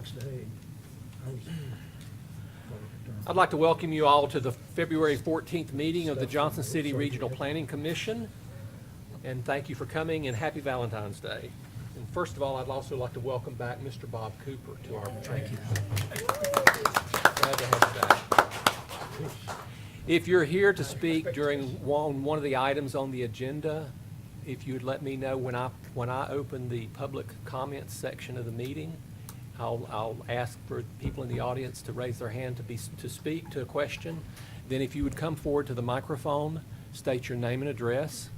next day. I'd like to welcome you all to the February 14th meeting of the Johnson City Regional Planning Commission. And thank you for coming, and happy Valentine's Day. And first of all, I'd also like to welcome back Mr. Bob Cooper to our meeting. Thank you. Glad to have you back. If you're here to speak during one of the items on the agenda, if you would let me know when I open the public comments section of the meeting, I'll ask for people in the audience to raise their hand to speak to a question. Then if you would come forward to the microphone, state your name and address,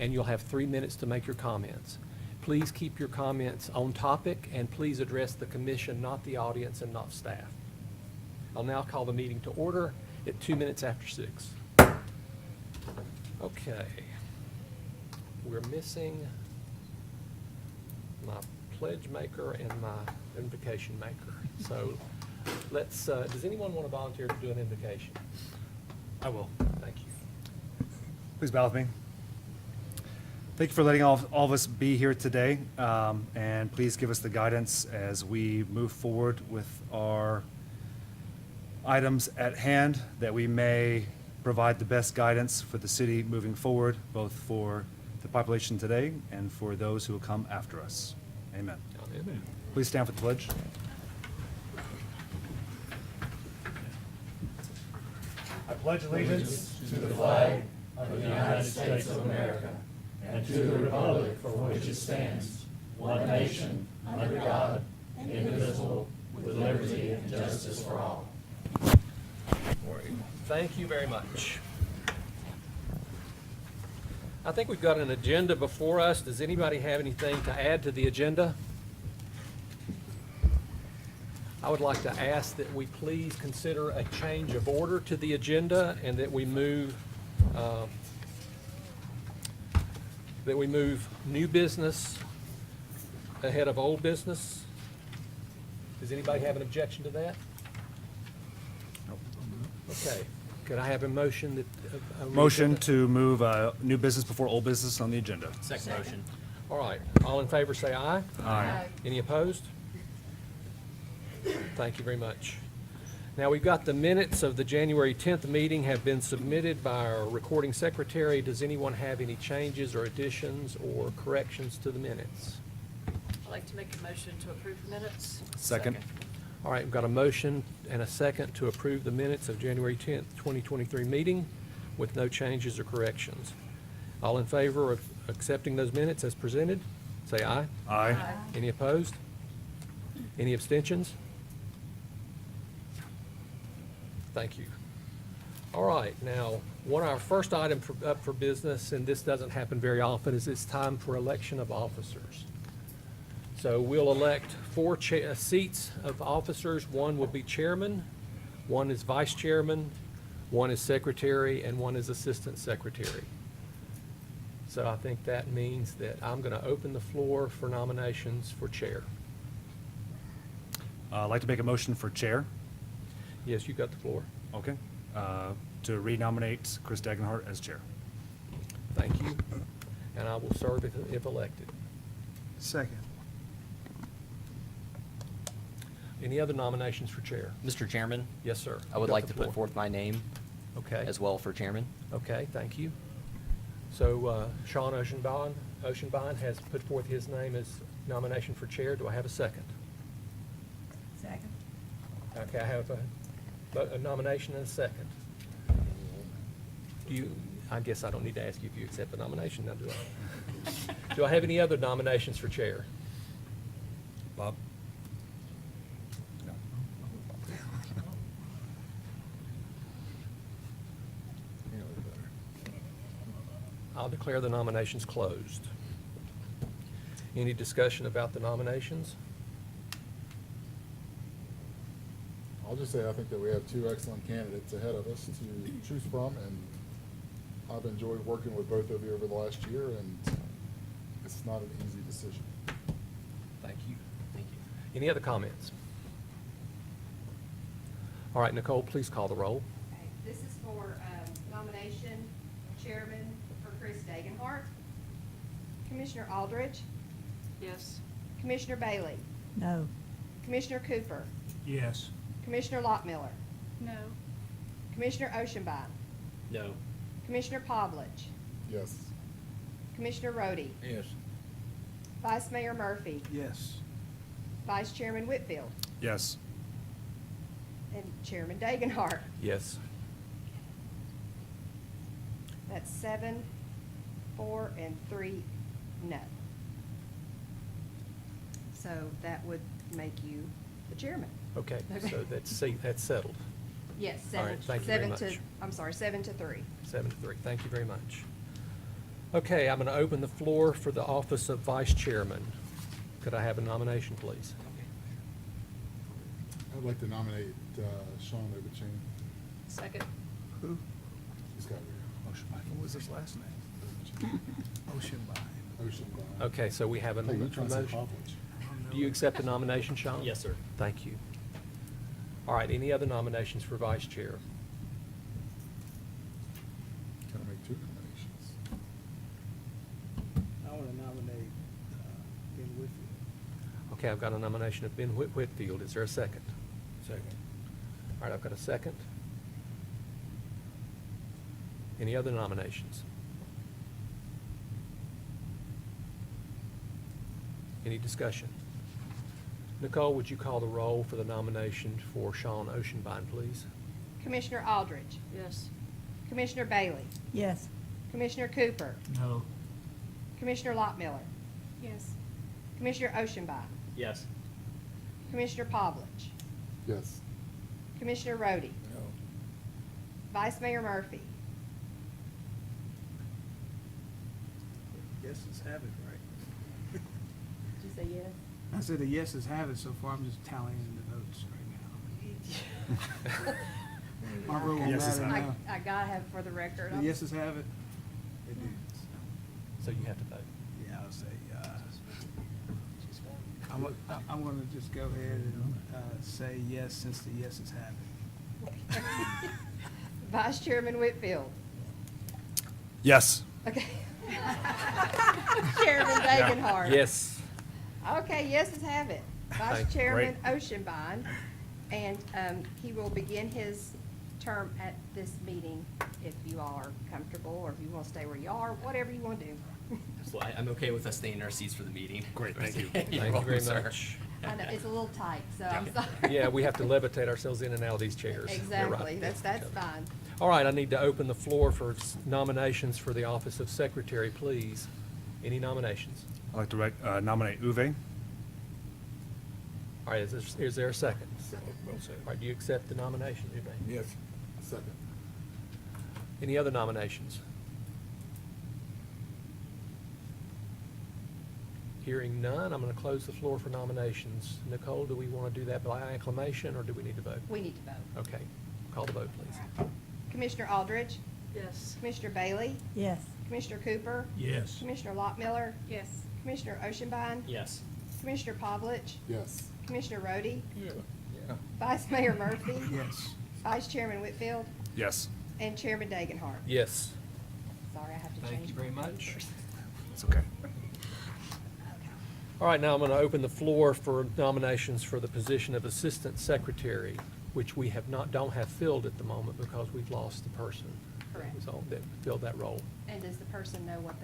and you'll have 3 minutes to make your comments. Please keep your comments on topic, and please address the commission, not the audience and not staff. I'll now call the meeting to order at 2 minutes after 6. Okay. We're missing my pledge maker and my invocation maker. So let's, does anyone want to volunteer to do an invocation? I will. Thank you. Please bow with me. Thank you for letting all of us be here today, and please give us the guidance as we move forward with our items at hand, that we may provide the best guidance for the city moving forward, both for the population today and for those who will come after us. Amen. Amen. Please stand for the pledge. I pledge allegiance to the flag of the United States of America and to the republic for which it stands, one nation, under God, indivisible, with liberty and justice for all. Thank you very much. I think we've got an agenda before us. Does anybody have anything to add to the agenda? I would like to ask that we please consider a change of order to the agenda, and that we move new business ahead of old business. Does anybody have an objection to that? Okay. Could I have a motion that? Motion to move new business before old business on the agenda. Second motion. All right. All in favor say aye. Aye. Any opposed? Thank you very much. Now, we've got the minutes of the January 10th meeting have been submitted by our recording secretary. Does anyone have any changes or additions or corrections to the minutes? I'd like to make a motion to approve the minutes. Second. All right, we've got a motion and a second to approve the minutes of January 10th, 2023 meeting with no changes or corrections. All in favor of accepting those minutes as presented, say aye. Aye. Any opposed? Any abstentions? Thank you. All right, now, our first item up for business, and this doesn't happen very often, is it's time for election of officers. So we'll elect 4 seats of officers. One will be chairman, one is vice chairman, one is secretary, and one is assistant secretary. So I think that means that I'm going to open the floor for nominations for chair. I'd like to make a motion for chair. Yes, you got the floor. Okay. To renominate Chris Dagenhart as chair. Thank you. And I will serve if elected. Second. Any other nominations for chair? Mr. Chairman, Yes, sir. I would You got like the to put floor. forth my name Okay. as well for chairman. Okay, thank you. So Sean Oceanbine has put forth his name as nomination for chair. Do I have a second? Second. Okay, I have a nomination and a second. I guess I don't need to ask you if you accept the nomination now, do I? Do I have any other nominations for chair? Bob? No. I'll declare the nominations closed. Any discussion about the nominations? I'll just say I think that we have 2 excellent candidates ahead of us to choose from, and I've enjoyed working with both of you over the last year, and it's not an easy decision. Thank you. Thank you. Any other comments? All right, Nicole, please call the roll. Okay, this is for nomination chairman for Chris Dagenhart. Commissioner Aldridge, Yes. Commissioner Bailey, No. Commissioner Cooper, Yes. Commissioner Lockmiller, No. Commissioner Oshinbaum, No. Commissioner Pavlich, Yes. Commissioner Rhodey, Yes. Vice Mayor Murphy, Yes. Vice Chairman Whitfield, Yes. and Chairman Dagenhart. Yes. That's 7, 4, and 3 no. So that would make you the chairman. Okay, so that's settled. Yes, All right, thank you very much. I'm sorry, 7 to 3. 7-3. Thank you very much. Okay, I'm going to open the floor for the office of Vice Chairman. Could I have a nomination, please? I'd like to nominate Sean Obuchain. Second. Who? He's got What was his last name? Oceanbine. Oceanbine. Okay, so we have a Hey, you trying to say motion. Pavlich? Do you accept the nomination, Sean? Yes, sir. Thank you. All right, any other nominations for Vice Chair? Can I make 2 nominations? I want to nominate Ben Whitfield. Okay, I've got a nomination of Ben Whitfield. Is there a second? Second. All right, I've got a second. Any other nominations? Any discussion? Nicole, would you call the roll for the nomination for Sean Oceanbine, please? Commissioner Aldridge, Yes. Commissioner Bailey, Yes. Commissioner Cooper, No. Commissioner Lockmiller, Yes. Commissioner Oshinbaum, Yes. Commissioner Pavlich, Yes. Commissioner Rhodey, No. Vice Mayor Murphy, Yeses have it, right? did you say yes? I said the yeses have it so far. I'm just tallying the votes right now. My rule won't Yeses matter have it. now. I gotta have it for the record. The yeses have it. They do. So you have to vote. Yeah, I'll say, I'm gonna just go ahead and say yes since the yeses have it. Vice Chairman Whitfield. Yes. Okay. Chairman Dagenhart. Yes. Okay, yeses have it. Vice Thank- Chairman Oshinbaum, and he will begin his term at this meeting if you all are comfortable, or if you want to stay where you are, whatever you want to do. So I'm okay with us staying in our seats for the meeting. Great, thank you. Thank you very welcome, sir. much. I know, it's a little tight, so I'm sorry. Yeah, we have to levitate ourselves in and out of these chairs. You're right. Exactly, that's fine. All right, I need to open the floor for nominations for the office of Secretary, please. Any nominations? I'd like to nominate Uwe. All right, is there a second? Well said. All right, do you accept the nomination, Uwe? Yes. Second. Any other nominations? Hearing none, I'm going to close the floor for nominations. Nicole, do we want to do that by acclamation, or do we need to vote? We need to vote. Okay, call the vote, please. Commissioner Aldridge, Yes. Commissioner Bailey, Yes. Commissioner Cooper, Yes. Commissioner Lockmiller, Yes. Commissioner Oshinbaum, Yes. Commissioner Pavlich, Yes. Commissioner Rhodey, Yeah. Vice Mayor Murphy, Yes. Vice Chairman Whitfield, Yes. and Chairman Dagenhart. Yes. Sorry, I have to change. Thank you very my much. papers. It's okay. All right, now I'm going to open the floor for nominations for the position of Assistant Secretary, which we don't have filled at the moment because we've lost the person. Correct. That filled that role. And does the person know what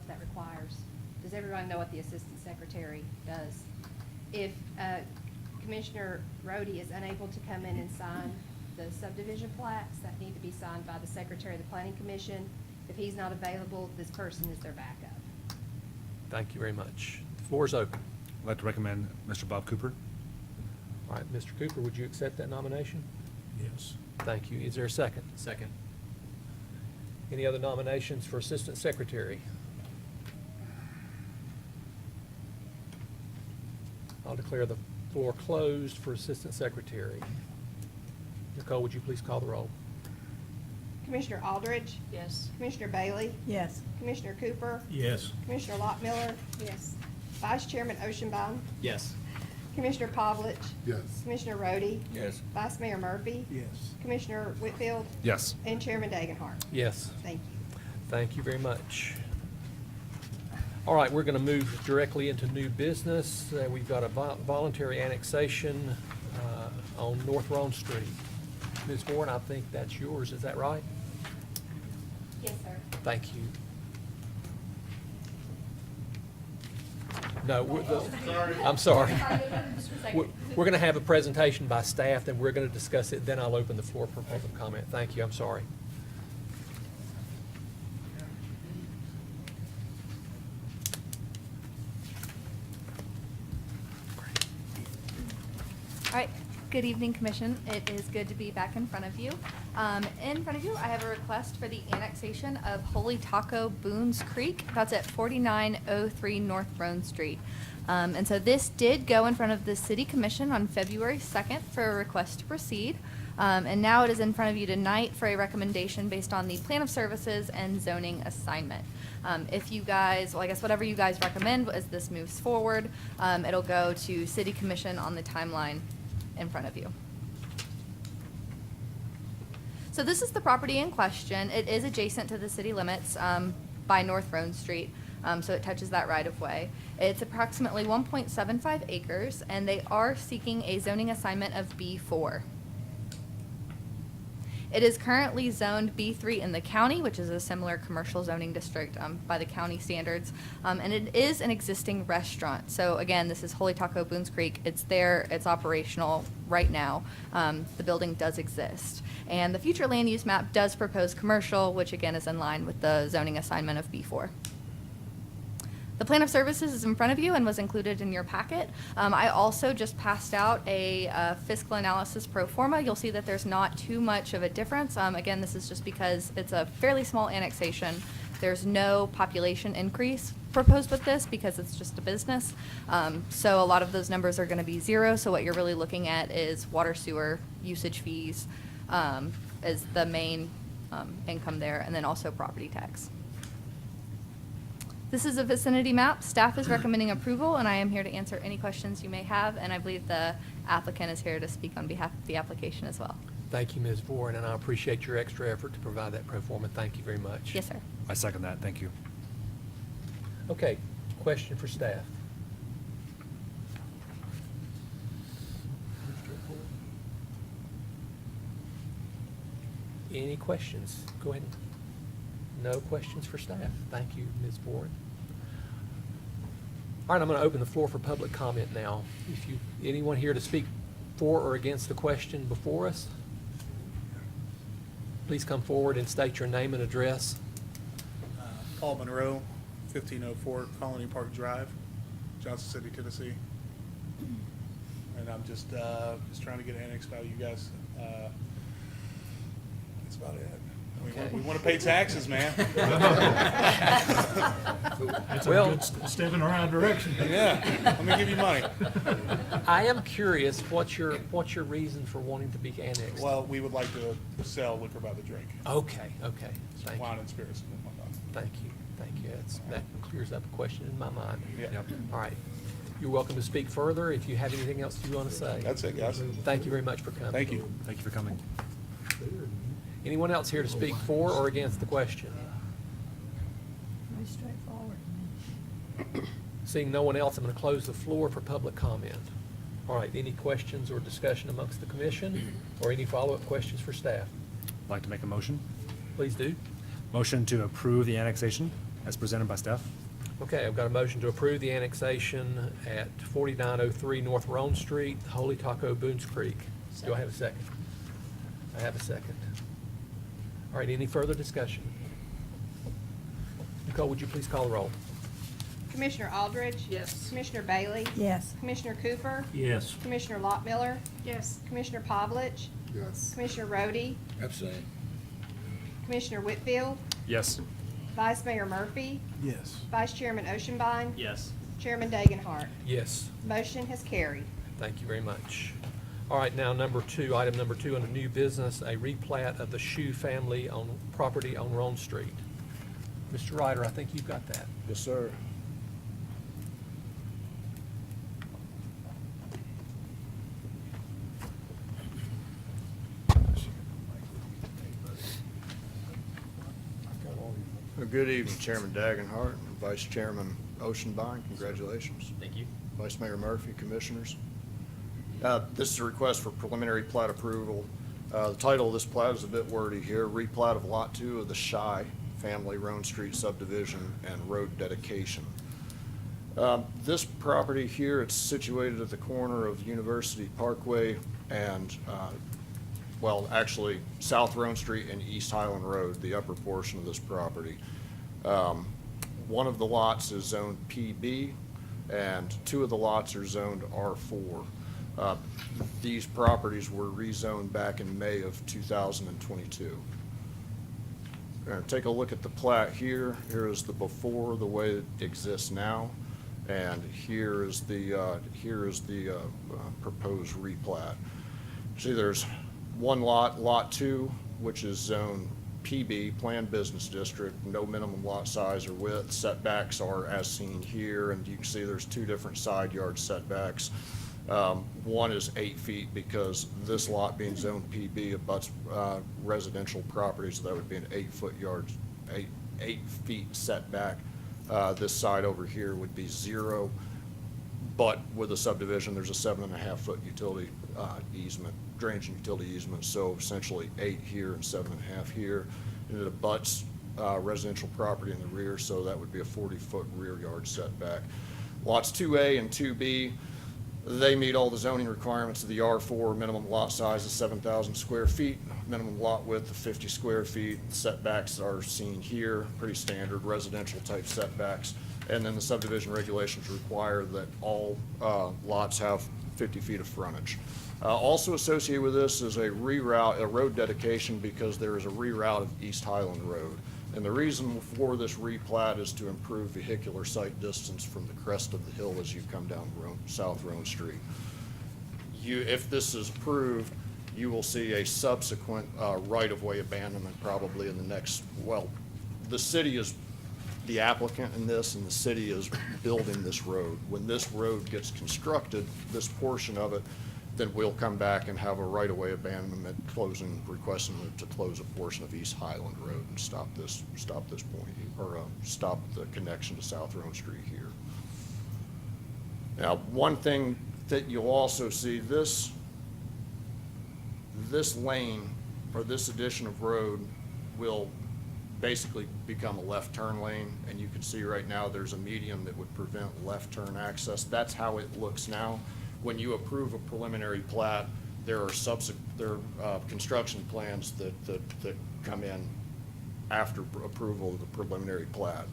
that requires? Does everyone know what the Assistant Secretary does? If Commissioner Rhodey is unable to come in and sign the subdivision plats that need to be signed by the Secretary of the Planning Commission, if he's not available, this person is their backup. Thank you very much. The floor is open. I'd like to recommend Mr. Bob Cooper. All right, Mr. Cooper, would you accept that nomination? Yes. Thank you. Is there a second? Second. Any other nominations for Assistant Secretary? I'll declare the floor closed for Assistant Secretary. Nicole, would you please call the roll? Commissioner Aldridge, Yes. Commissioner Bailey, Yes. Commissioner Cooper, Yes. Commissioner Lockmiller, Yes. Vice Chairman Oshinbaum, Yes. Commissioner Pavlich, Yes. Commissioner Rhodey, Yes. Vice Mayor Murphy, Yes. Commissioner Whitfield, Yes. and Chairman Dagenhart. Yes. Thank you. Thank you very much. All right, we're going to move directly into new business. We've got a voluntary annexation on North Roan Street. Ms. Warren, I think that's yours, is that right? Yes, sir. Thank you. No, I'm sorry. We're going to have a presentation by staff, and we're going to discuss it, then I'll open the floor for public comment. Thank you, I'm sorry. All right, good evening, Commission. It is good to be back in front of you. In front of you, I have a request for the annexation of Holy Taco Boone's Creek. That's at 4903 North Roan Street. And so this did go in front of the City Commission on February 2nd for a request to proceed. And now it is in front of you tonight for a recommendation based on the plan of services and zoning assignment. If you guys, well, I guess whatever you guys recommend as this moves forward, it'll go to City Commission on the timeline in front of you. So this is the property in question. It is adjacent to the city limits by North Roan Street, so it touches that right of way. It's approximately 1.75 acres, and they are seeking a zoning assignment of B4. It is currently zoned B3 in the county, which is a similar commercial zoning district by the county standards. And it is an existing restaurant. So again, this is Holy Taco Boone's Creek. It's there, it's operational right now. The building does exist. And the future land use map does propose commercial, which again is in line with the zoning assignment of B4. The plan of services is in front of you and was included in your packet. I also just passed out a fiscal analysis pro forma. You'll see that there's not too much of a difference. Again, this is just because it's a fairly small annexation. There's no population increase proposed with this because it's just a business. So a lot of those numbers are going to be zero. So what you're really looking at is water, sewer, usage fees is the main income there, and then also property tax. This is a vicinity map. Staff is recommending approval, and I am here to answer any questions you may have, and I believe the applicant is here to speak on behalf of the application as well. Thank you, Ms. Warren, and I appreciate your extra effort to provide that pro forma. Thank you very much. Yes, sir. I second that. Thank you. Okay, question for staff. Any questions? Go ahead. No questions for staff. Thank you, Ms. Warren. All right, I'm going to open the floor for public comment now. Anyone here to speak for or against the question before us, please come forward and state your name and address. Paul Monroe, 1504 Colony Park Drive, Johnson City, Tennessee. And I'm just trying to get annexed by you guys. That's about it. I mean, Okay. we want to pay taxes, man. That's Well- a good step in the right direction. Yeah, let me give you money. I am curious, what's your reason for wanting to be annexed? Well, we would like to sell liquor by the drink, Okay, thank you. wine and spirits and whatnot. Thank you. That clears up a question in my mind. Yeah. Yep. All right. You're welcome to speak further if you have anything else you want to say. That's it, guys. Thank you very much for coming. Thank you. Thank you for coming. Anyone else here to speak for or against the question? Pretty straightforward. Seeing no one else, I'm going to close the floor for public comment. All right, any questions or discussion amongst the commission, or any follow-up questions for staff? I'd like to make a motion. Please do. Motion to approve the annexation as presented by staff. Okay, I've got a motion to approve the annexation at 4903 North Roan Street, Holy Taco Boone's Creek. Do I have a second? I have a second. All right, any further discussion? Nicole, would you please call the roll? Commissioner Aldridge? Yes. Commissioner Bailey? Yes. Commissioner Cooper? Yes. Commissioner Lockmiller? Yes. Commissioner Pavlich? Yes. Commissioner Rhodey? Abstain. Commissioner Whitfield? Yes. Vice Mayor Murphy? Yes. Vice Chairman Oceanbine? Yes. Chairman Dagenhart? Yes. Motion has carried. Thank you very much. All right, now item number two under new business, a replat of the Scheu family on property on Roan Street. Mr. Ryder, I think you've got that. Yes, sir. Good evening, Chairman Dagenhart and Vice Chairman Oceanbine, congratulations. Thank you. Vice Mayor Murphy, Commissioners. This is a request for preliminary plat approval. The title of this plat is a bit wordy here, replat of Lot 2 of the Scheu Family Roan Street Subdivision and Road Dedication. This property here, it's situated at the corner of University Parkway and, well, actually, South Roan Street and East Highland Road, the upper portion of this property. One of the lots is zoned PB, and 2 of the lots are zoned R4. These properties were rezoned back in May of 2022. Take a look at the plat here. Here is the before, the way it exists now, and here is the proposed replat. See, there's one lot, Lot 2, which is zone PB, Planned Business District, no minimum lot size or width. Setbacks are as seen here, and you can see there's 2 different side yard setbacks. One is 8 feet because this lot being zone PB abuts residential properties, so that would be an 8-foot yard, 8 feet setback. This side over here would be 0, but with a subdivision, there's a 7.5-foot utility easement, drainage and utility easement, so essentially 8 here and 7.5 here. And it abuts residential property in the rear, so that would be a 40-foot rear yard setback. Lots 2A and 2B, they meet all the zoning requirements of the R4. Minimum lot size is 7,000 square feet, minimum lot width of 50 square feet. Setbacks are seen here, pretty standard residential type setbacks. And then the subdivision regulations require that all lots have 50 feet of frontage. Also associated with this is a road dedication, because there is a reroute of East Highland Road. And the reason for this replat is to improve vehicular sight distance from the crest of the hill as you come down South Roan Street. If this is approved, you will see a subsequent right-of-way abandonment probably in the next, well, the city is the applicant in this, and the city is building this road. When this road gets constructed, this portion of it, then we'll come back and have a right-of-way abandonment requesting to close a portion of East Highland Road and stop this point, or stop the connection to South Roan Street here. Now, one thing that you'll also see, this lane, or this addition of road, will basically become a left turn lane, and you can see right now there's a median that would prevent left turn access. That's how it looks now. When you approve a preliminary plat, there are construction plans that come in after approval of the preliminary plat.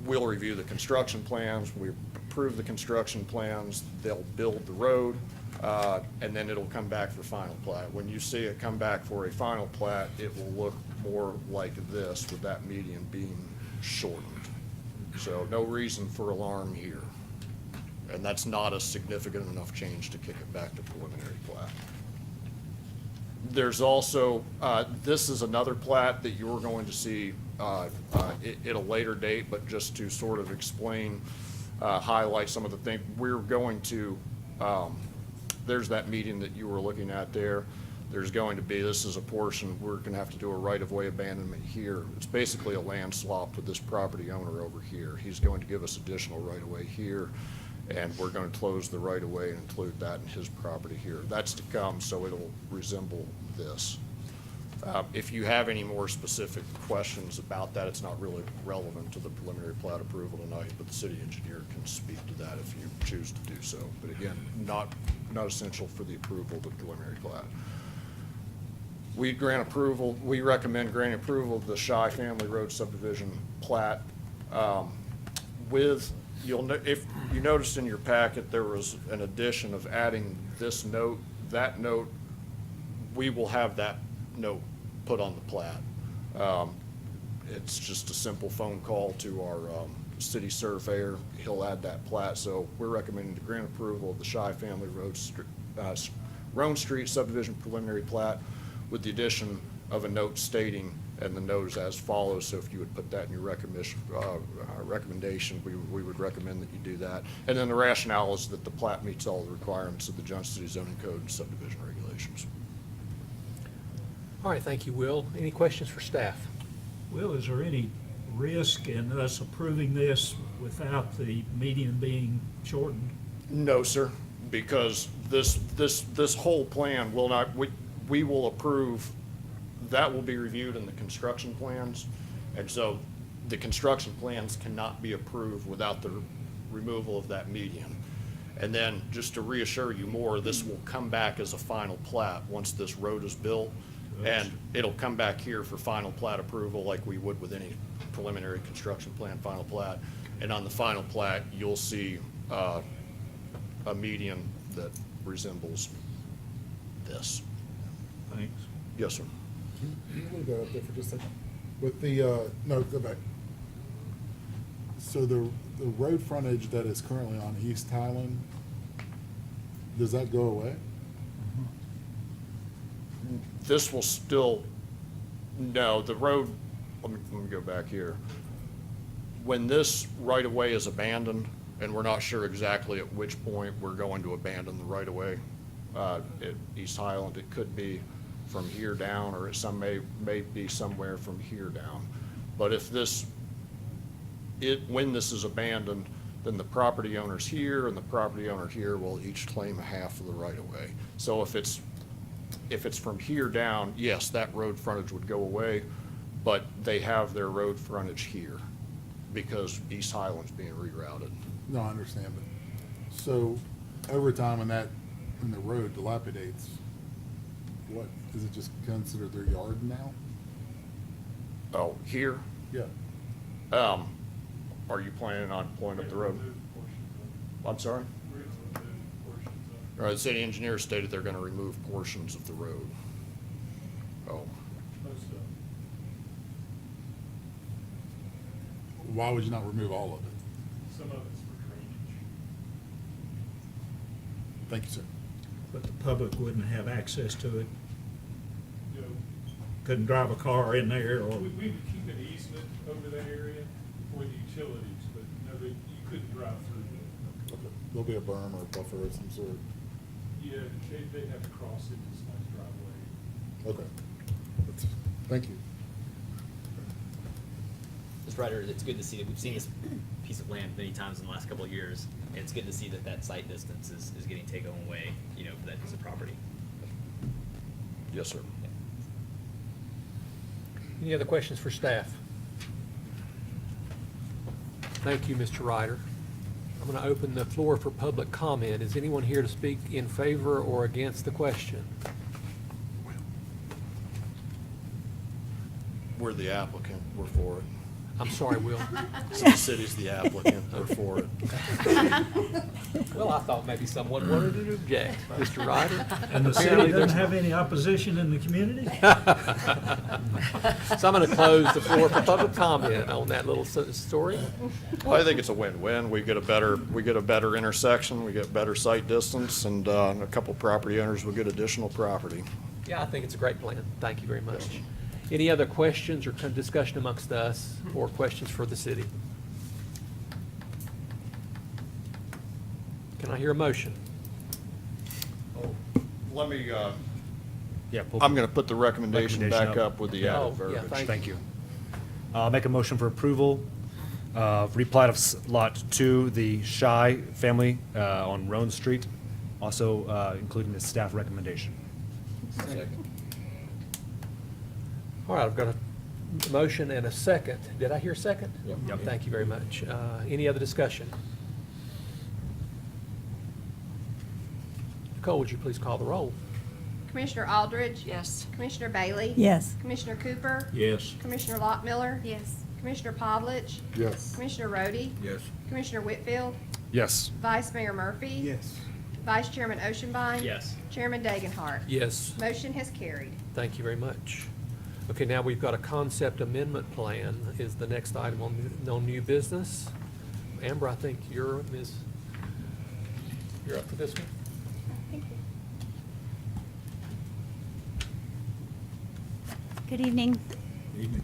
We'll review the construction plans, we approve the construction plans, they'll build the road, and then it'll come back for final plat. When you see it come back for a final plat, it will look more like this, with that median being shortened. So no reason for alarm here. And that's not a significant enough change to kick it back to preliminary plat. There's also, this is another plat that you're going to see at a later date, but just to sort of explain, highlight some of the things, we're going to, there's that median that you were looking at there. There's going to be, this is a portion, we're going to have to do a right-of-way abandonment here. It's basically a land swap with this property owner over here. He's going to give us additional right-of-way here, and we're going to close the right-of-way and include that in his property here. That's to come, so it'll resemble this. If you have any more specific questions about that, it's not really relevant to the preliminary plat approval tonight, but the city engineer can speak to that if you choose to do so. But again, not essential for the approval of the preliminary plat. We recommend granting approval of the Scheu Family Road Subdivision plat. If you noticed in your packet, there was an addition of adding this note. That note, we will have that note put on the plat. It's just a simple phone call to our city surveyor. He'll add that plat. So we're recommending to grant approval of the Scheu Family Roan Street Subdivision preliminary plat with the addition of a note stating, and the note is as follows. So if you would put that in your recommendation, we would recommend that you do that. And then the rationale is that the plat meets all the requirements of the Johnson City Zoning Code and subdivision regulations. All right, thank you, Will. Any questions for staff? Will, is there any risk in us approving this without the median being shortened? No, sir, because this whole plan will not, we will approve, that will be reviewed in the construction plans. And so the construction plans cannot be approved without the removal of that median. And then, just to reassure you more, this will come back as a final plat once this road is built. And it'll come back here for final plat approval like we would with any preliminary construction plan final plat. And on the final plat, you'll see a median that resembles this. Thanks. Yes, sir. Can you leave that up there for just a second? With the, no, go back. So the road frontage that is currently on East Highland, does that go away? This will still, no, the road, let me go back here. When this right-of-way is abandoned, and we're not sure exactly at which point we're going to abandon the right-of-way, at East Highland, it could be from here down, or may be somewhere from here down. But if when this is abandoned, then the property owners here and the property owner here will each claim a half of the right-of-way. So if it's from here down, yes, that road frontage would go away, but they have their road frontage here because East Highland's being rerouted. No, I understand, but, so, over time when the road dilapidates, what, is it just considered their yard now? Oh, here? Yeah. Are you planning on pulling up the road? I'm sorry? All right, the city engineer stated they're gonna remove portions of the road. Oh, Why would you not remove all of it? Some of it's for drainage. Thank you, sir. But the public wouldn't have access to it? Couldn't drive a car in there, or? We would keep an easement over that area for the utilities, but no, you couldn't drive through it. Okay. There'll be a berm or a buffer of some sort. Yeah, they'd have to cross it, it's a nice driveway. Okay. Thank you. Mr. Ryder, it's good to see that we've seen this piece of land many times in the last couple of years. And it's good to see that site distance is getting taken away, for that piece of property. yes, sir. Any other questions for staff? Thank you, Mr. Ryder. I'm going to open the floor for public comment. Is anyone here to speak in favor or against the question? We're the applicant, we're for it. I'm sorry, Will. So the city's the applicant, we're for it. Well, I thought maybe someone wanted to object, Mr. Ryder. And the Apparently city there's- doesn't have any opposition in the community? So I'm going to close the floor for public comment on that little story. Well, I think it's a win-win. We get a better intersection, we get better site distance, and a couple property owners will get additional property. Yeah, I think it's a great plan. Thank you very much. Any other questions or discussion amongst us or questions for the city? Can I hear a motion? Let me, Yeah. I'm gonna put the recommendation back Recommendation up with the Oh, added yeah, verbiage. Thank you. Make a motion for approval of replat of Lot 2, the Scheu family on Roan Street, also including the staff recommendation. All right, I've got a motion and a second. Did I hear second? Yep. Thank you very much. Any other discussion? Nicole, would you please call the roll? Commissioner Aldridge? Yes. Commissioner Bailey? Yes. Commissioner Cooper? Yes. Commissioner Lockmiller? Yes. Commissioner Pavlich? Yes. Commissioner Rhodey? Yes. Commissioner Whitfield? Yes. Vice Mayor Murphy? Yes. Vice Chairman Oshenbein? Yes. Chairman Dagenhart? Yes. Motion has carried. Thank you very much. Okay, now we've got a concept amendment plan is the next item on new business. Amber, I think you're up for this one? Thank you. Good evening. Evening.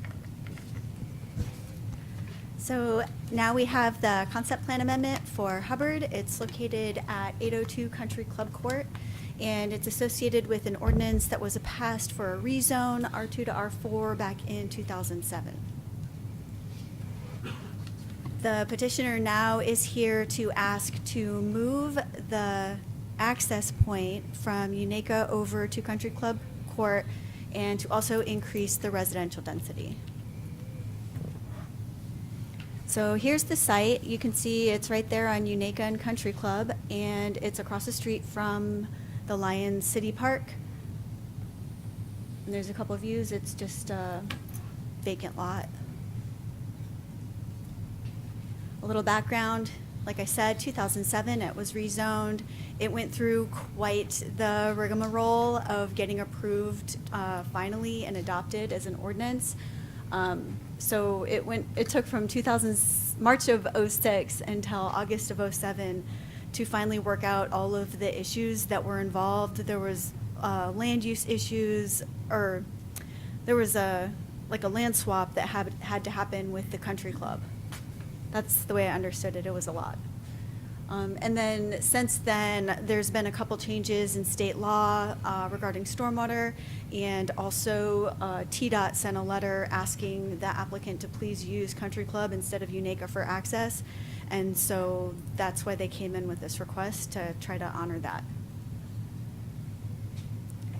So now we have the concept plan amendment for Hubbard. It's located at 802 Country Club Court, and it's associated with an ordinance that was passed for a rezone R2 to R4 back in 2007. The petitioner now is here to ask to move the access point from Unaka over to Country Club Court and to also increase the residential density. So here's the site. You can see it's right there on Unaka and Country Club, and it's across the street from the Lions City Park. And there's a couple of views. It's just a vacant lot. A little background, like I said, 2007, it was rezoned. It went through quite the rigmarole of getting approved finally and adopted as an ordinance. So it took from March of '06 until August of '07 to finally work out all of the issues that were involved. There was land use issues, or there was a land swap that had to happen with the country club. That's the way I understood it. It was a lot. And then since then, there's been a couple changes in state law regarding stormwater, and also TDOT sent a letter asking the applicant to please use Country Club instead of Unaka for access. And so that's why they came in with this request, to try to honor that.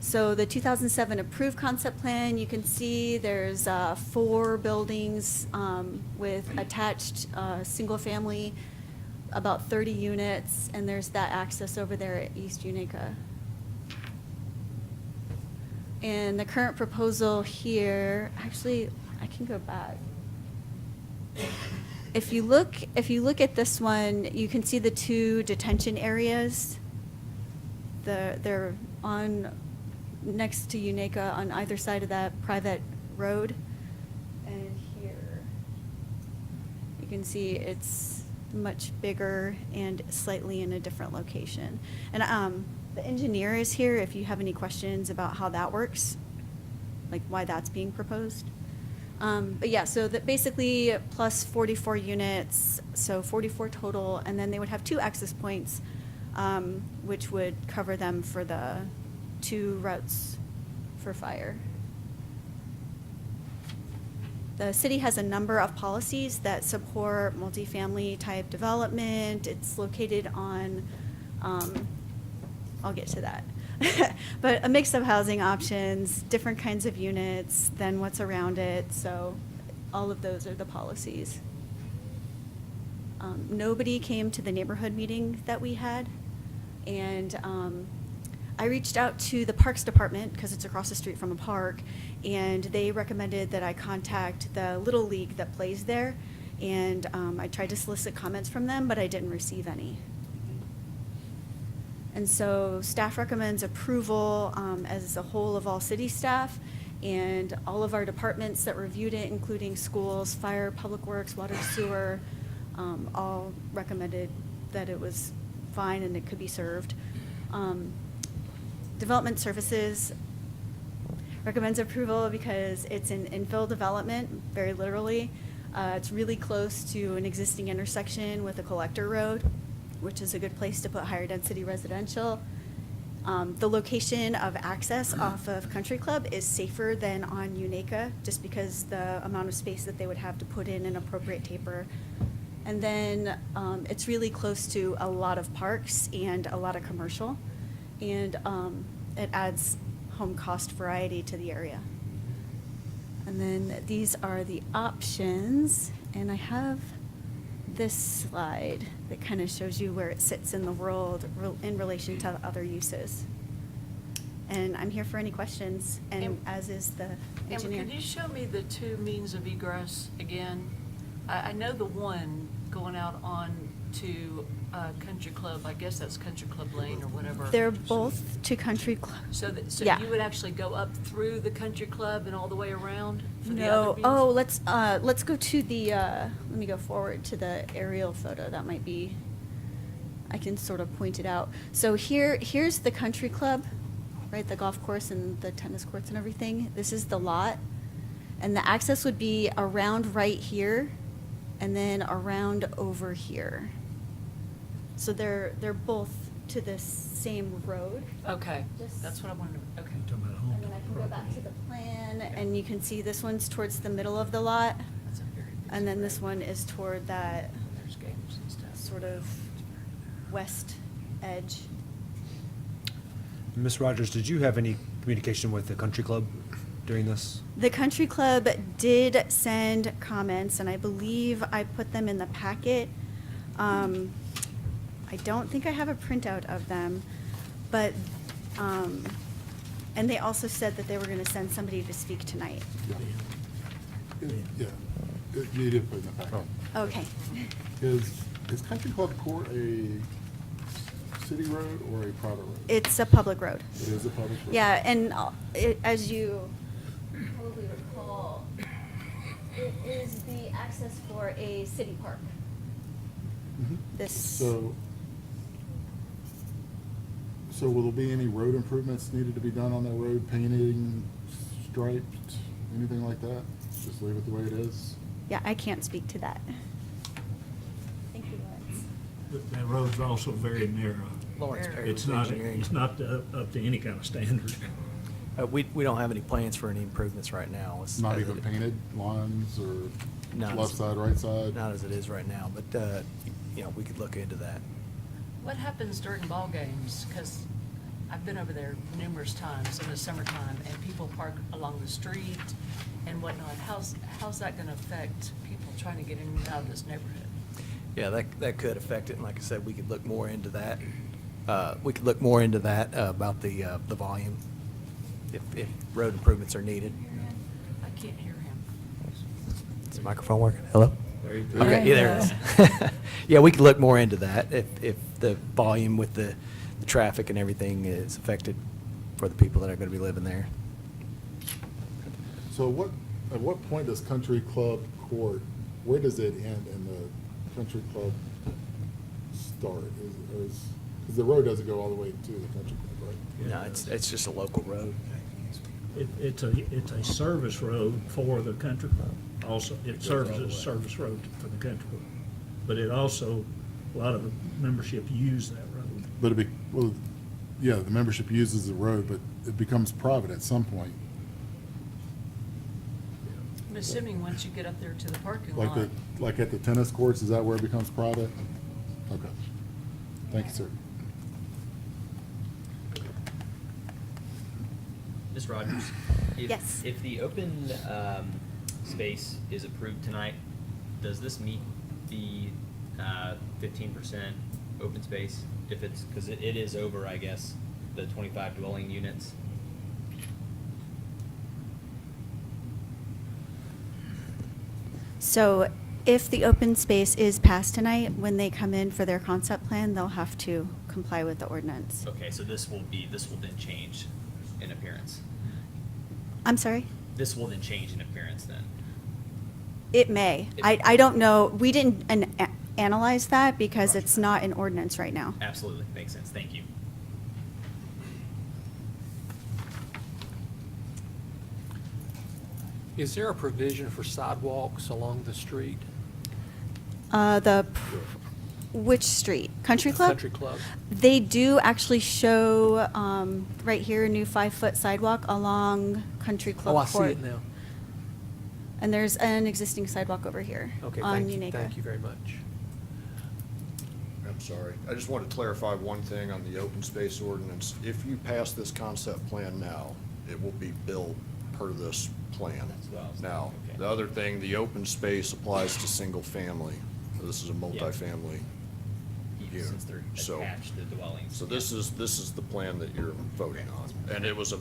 So the 2007 approved concept plan, you can see there's 4 buildings with attached single family, about 30 units, and there's that access over there at East Unaka. And the current proposal here, actually, I can go back. If you look at this one, you can see the 2 detention areas. They're on next to Unaka on either side of that private road. And here, you can see it's much bigger and slightly in a different location. And the engineer is here if you have any questions about how that works, like why that's being proposed. But yeah, so that basically plus 44 units, so 44 total, and then they would have 2 access points, which would cover them for the 2 routes for fire. The city has a number of policies that support multifamily type development. It's located on, I'll get to that. But a mix of housing options, different kinds of units than what's around it. So all of those are the policies. Nobody came to the neighborhood meeting that we had. And I reached out to the Parks Department, because it's across the street from a park, and they recommended that I contact the Little League that plays there. And I tried to solicit comments from them, but I didn't receive any. And so staff recommends approval as a whole of all city staff, and all of our departments that reviewed it, including schools, fire, public works, water, sewer, all recommended that it was fine and it could be served. Development Services recommends approval because it's an infill development, very literally. It's really close to an existing intersection with a collector road, which is a good place to put higher density residential. The location of access off of Country Club is safer than on Unaka, just because the amount of space that they would have to put in an appropriate taper. And then it's really close to a lot of parks and a lot of commercial. And it adds home cost variety to the area. And then these are the options, and I have this slide that kind of shows you where it sits in the world in relation to other uses. And I'm here for any questions, and as is the engineer. Could you show me the 2 means of egress again? I know the one going out on to Country Club, I guess that's Country Club Lane or whatever. They're both to Country Club. So Yeah. you would actually go up through the Country Club and all the way around for the No, other views? oh, let's go to the, let me go forward to the aerial photo. That might be, I can sort of point it out. So here's the Country Club, right? The golf course and the tennis courts and everything. This is the lot. And the access would be around right here and then around over here. So they're both to this same road. Okay, Just- that's what I wanted to, okay. And then I can go back to the plan, and you can see this one's towards the middle of the lot. That's a very And then this one is toward that There's games and stuff. sort of west edge. Ms. Rogers, did you have any communication with the country club during this? The country club did send comments, and I believe I put them in the packet. I don't think I have a printout of them, but, and they also said that they were gonna send somebody to speak tonight. Yeah, you did put it in the packet. Okay. Is Country Club Court a city road or a private road? It's a public road. It is a public road? Yeah, and as you probably recall, it is the access for a city park. Mhm. This. So will there be any road improvements needed to be done on that road, painting, striped, anything like that? Just leave it the way it is? Yeah, I can't speak to that. Thank you, Lawrence. That road's also very narrow. Lawrence Perry It's with not, engineering. it's not up to any kind of standard. We don't have any plans for any improvements right now. It's- Not even painted lines or Not left as- side, right side? Not as it is right now, but, we could look into that. What happens during ball games? Because I've been over there numerous times in the summertime, and people park along the street and whatnot. How's that going to affect people trying to get in and out of this neighborhood? Yeah, that could affect it, and like I said, we could look more into that. About the volume, if road improvements are needed. I can't hear him. Is the microphone working? Hello? There you go. Okay, yeah, there it is. Yeah, we could look more into that if the volume with the traffic and everything is affected for the people that are going to be living there. So at what point does Country Club Court, where does it end and the Country Club start? Because the road doesn't go all the way to the Country Club, right? No, it's just a local road. It's a service road for the country club. Also, it serves as a service road for the country club. But it also, a lot of the membership use that road. But the membership uses the road, but it becomes private at some point. I'm assuming once you get up there to the parking lot. Like at the tennis courts, is that where it becomes private? Okay. Thank you, sir. Ms. Rogers? Yes. If the open space is approved tonight, does this meet the 15% open space? If it's, because it is over, I guess, the 25 dwelling units? So if the open space is passed tonight, when they come in for their concept plan, they'll have to comply with the ordinance. Okay, so this will then change in appearance. I'm sorry? This will then change in appearance then? It may. I don't know. We didn't analyze that because it's not an ordinance right now. Absolutely, makes sense, thank you. Is there a provision for sidewalks along the street? Which street? Country Club? Country Club. They do actually show, right here, a new 5-foot sidewalk along Country Club Oh, Court. I see it now. And there's an existing sidewalk over here Okay, on thank you, Unaka. thank you very much. I'm sorry. I just want to clarify one thing on the open space ordinance. If you pass this concept plan now, it will be built per this plan. That's what I was Now, thinking, okay. the other thing, the open space applies to single family. This is a multifamily unit. Since they're So- attached to dwellings. So this is the plan that you're voting on. And it was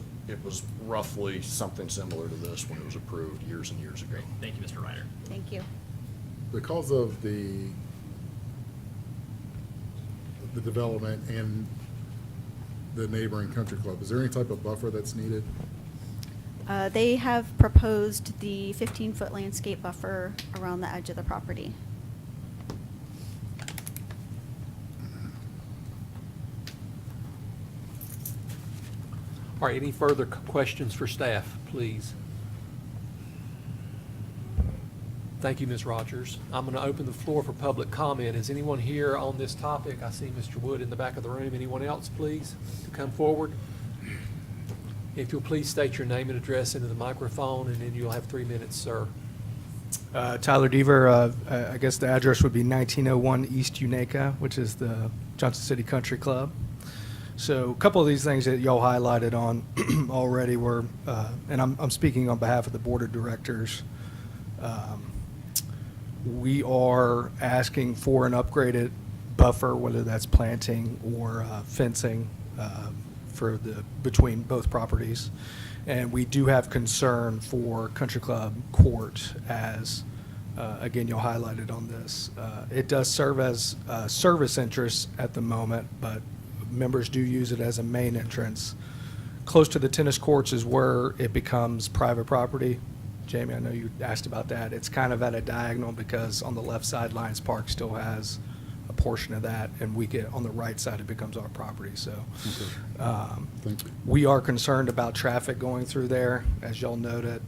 roughly something similar to this when it was approved years and years ago. Great, thank you, Mr. Ryder. Thank you. Because of the development and the neighboring country club, is there any type of buffer that's needed? They have proposed the 15-foot landscape buffer around the edge of the property. All right, any further questions for staff, please? Thank you, Ms. Rogers. I'm going to open the floor for public comment. Is anyone here on this topic? I see Mr. Wood in the back of the room. Anyone else, please, to come forward? If you'll please state your name and address into the microphone, and then you'll have 3 minutes, sir. Tyler Deaver, I guess the address would be 1901 East Unaka, which is the Johnson City Country Club. So a couple of these things that y'all highlighted on already were, and I'm speaking on behalf of the board of directors. We are asking for an upgraded buffer, whether that's planting or fencing for between both properties. And we do have concern for Country Club Court as, again, you'll highlight it on this. It does serve as a service interest at the moment, but members do use it as a main entrance. Close to the tennis courts is where it becomes private property. Jamie, I know you asked about that. It's kind of at a diagonal because on the left side, Lions Park still has a portion of that, and we get on the right side, it becomes our property. So Thank you. we are concerned about traffic going through there. As y'all noted,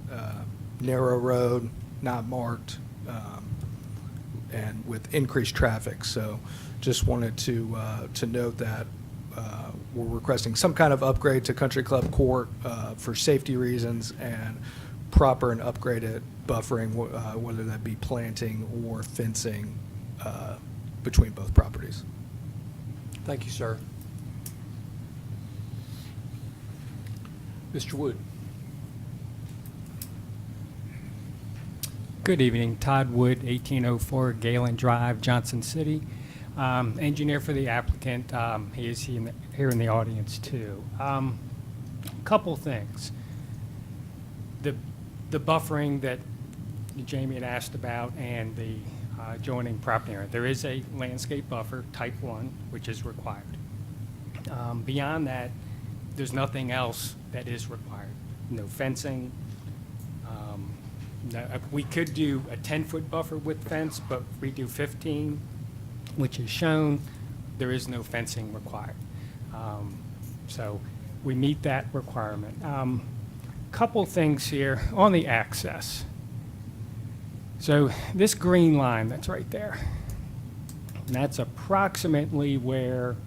narrow road, not marked, and with increased traffic. So just wanted to note that we're requesting some kind of upgrade to Country Club Court for safety reasons and proper and upgraded buffering, whether that be planting or fencing between both properties. Thank you, sir. Mr. Wood. Good evening. Todd Wood, 1804 Galen Drive, Johnson City. Engineer for the applicant. He is here in the audience, too. Couple things. The buffering that Jamie had asked about and the adjoining property area. There is a landscape buffer, type 1, which is required. Beyond that, there's nothing else that is required. No fencing. We could do a 10-foot buffer with fence, but if we do 15, which is shown, there is no fencing required. So we meet that requirement. Couple things here on the access. So this green line that's right there, and that's approximately where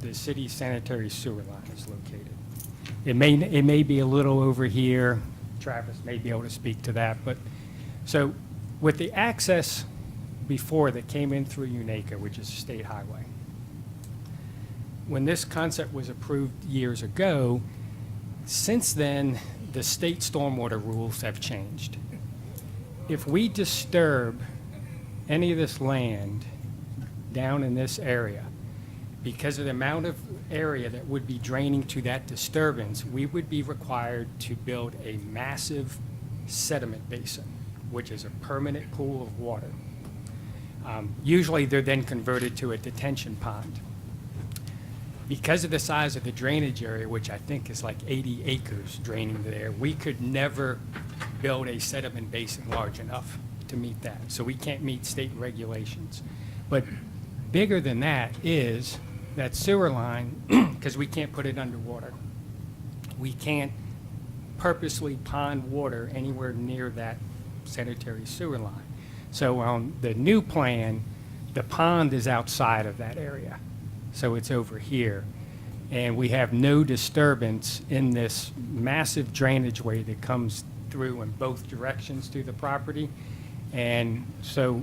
the city sanitary sewer line is located. It may be a little over here. Travis may be able to speak to that, but so with the access before that came in through Unaka, which is a state highway, when this concept was approved years ago, since then the state stormwater rules have changed. If we disturb any of this land down in this area, because of the amount of area that would be draining to that disturbance, we would be required to build a massive sediment basin, which is a permanent pool of water. Usually they're then converted to a detention pond. Because of the size of the drainage area, which I think is like 80 acres draining there, we could never build a sediment basin large enough to meet that. So we can't meet state regulations. But bigger than that is that sewer line, because we can't put it underwater. We can't purposely pond water anywhere near that sanitary sewer line. So on the new plan, the pond is outside of that area. So it's over here. And we have no disturbance in this massive drainage way that comes through in both directions to the property. And so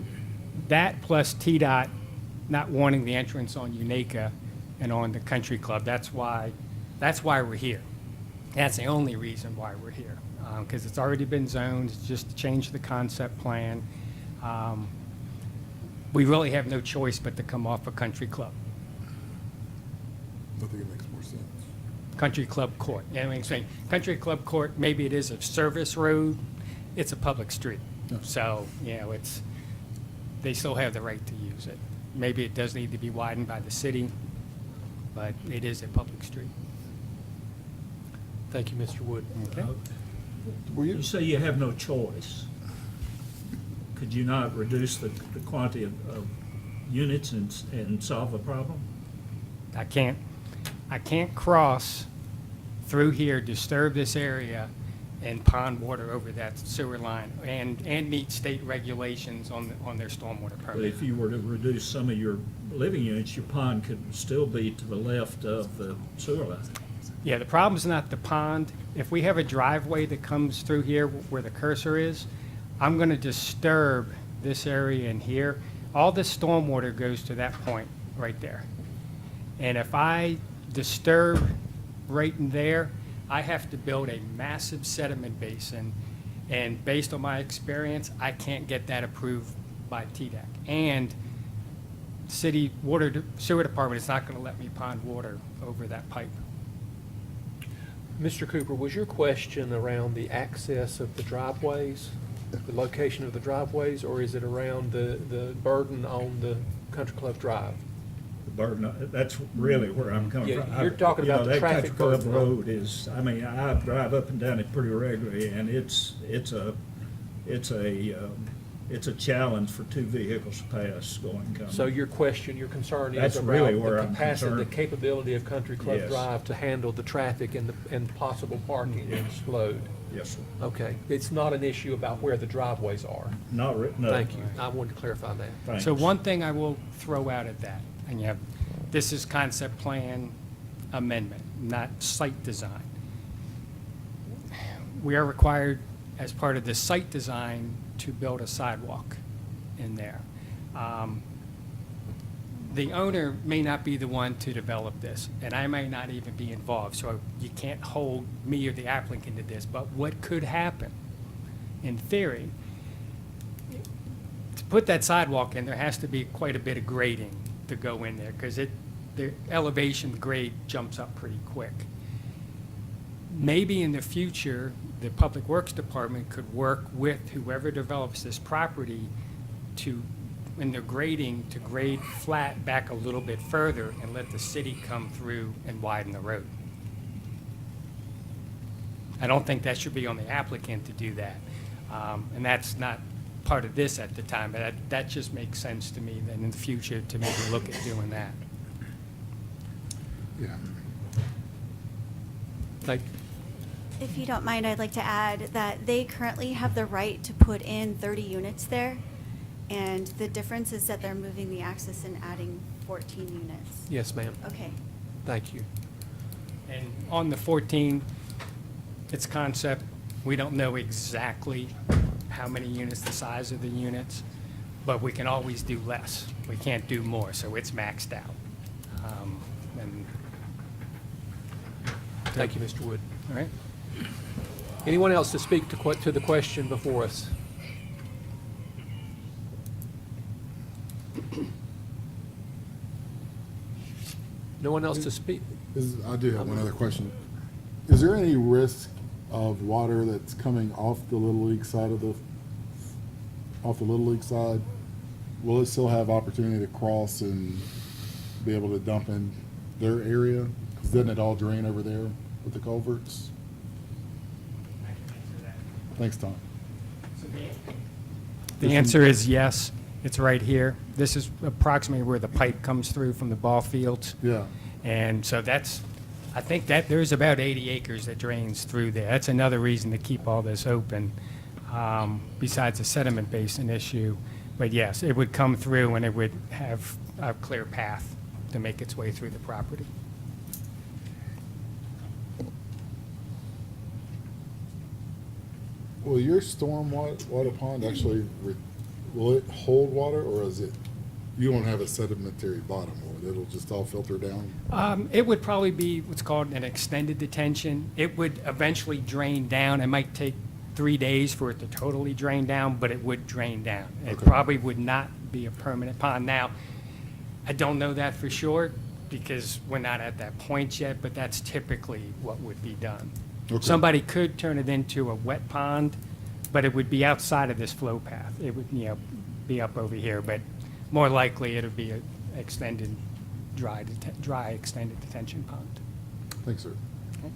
that plus TDOT not wanting the entrance on Unaka and on the Country Club, that's why we're here. That's the only reason why we're here, because it's already been zoned. It's just to change the concept plan. We really have no choice but to come off a Country Club. I think it makes more sense. Country Club Court. You know what I'm saying? Country Club Court, maybe it is a service road. It's a public street. So, you know, they still have the right to use it. Maybe it does need to be widened by the city, but it is a public street. Thank you, Mr. Wood. Okay. You say you have no choice. Could you not reduce the quantity of units and solve the problem? I can't cross through here, disturb this area, and pond water over that sewer line and meet state regulations on their stormwater But permit. if you were to reduce some of your living units, your pond could still be to the left of the sewer line. Yeah, the problem's not the pond. If we have a driveway that comes through here where the cursor is, I'm going to disturb this area in here. All the stormwater goes to that point right there. And if I disturb right in there, I have to build a massive sediment basin. And based on my experience, I can't get that approved by TDEC. And city sewer department is not going to let me pond water over that pipe. Mr. Cooper, was your question around the access of the driveways, the location of the driveways, or is it around the burden on the Country Club Drive? The burden, that's really where I'm coming Yeah, from. you're talking about the that traffic Country Club burden. Road is, I mean, I drive up and down it pretty regularly, and it's a challenge for two vehicles to pass going and coming. So your concern is That's really about where the I'm capacity, the concerned. capability of Country Club Yes. Drive to handle the traffic and possible parking and load? Yes, sir. Okay, it's not an issue about where the driveways are? No. Thank you, I wanted to clarify that. Thanks. So one thing I will throw out at that, and you have, this is concept plan amendment, not site design. We are required, as part of the site design, to build a sidewalk in there. The owner may not be the one to develop this, and I may not even be involved, so you can't hold me or the applicant to this, but what could happen, in theory, to put that sidewalk in, there has to be quite a bit of grading to go in there, because the elevation grade jumps up pretty quick. Maybe in the future, the Public Works Department could work with whoever develops this property to, in their grading, to grade flat back a little bit further and let the city come through and widen the road. I don't think that should be on the applicant to do that. And that's not part of this at the time, but that just makes sense to me then in the future to maybe look at doing that. Yeah. Thank If you don't mind, I'd like to add that they currently have the right to put in 30 units there. And the difference is that they're moving the axis and adding 14 units. Yes, ma'am. Okay. Thank you. And on the 14, it's concept. We don't know exactly how many units, the size of the units, but we can always do less. We can't do more, so it's maxed out. And Thank you, Mr. Wood. all right. Anyone else to speak to the question before us? No one else to speak? I do have one other question. Is there any risk of water that's coming off the Little League side Will it still have opportunity to cross and be able to dump in their area? Because doesn't it all drain over there with the culverts? Thanks, Tom. The answer is yes. It's right here. This is approximately where the pipe comes through from the ball fields. Yeah. And so that's, I think that there's about 80 acres that drains through there. That's another reason to keep all this open, besides the sediment basin issue. But yes, it would come through and it would have a clear path to make its way through the property. Will your storm water pond actually, will it hold water, or is it, you won't have a sedimentary bottom, or it'll just all filter down? It would probably be what's called an extended detention. It would eventually drain down. It might take 3 days for it to totally drain down, but it would drain down. It Okay. probably would not be a permanent pond. Now, I don't know that for sure because we're not at that point yet, but that's typically what would be done. Okay. Somebody could turn it into a wet pond, but it would be outside of this flow path. It would, be up over here, but more likely it would be an extended dry extended detention pond. Thanks, sir. Okay.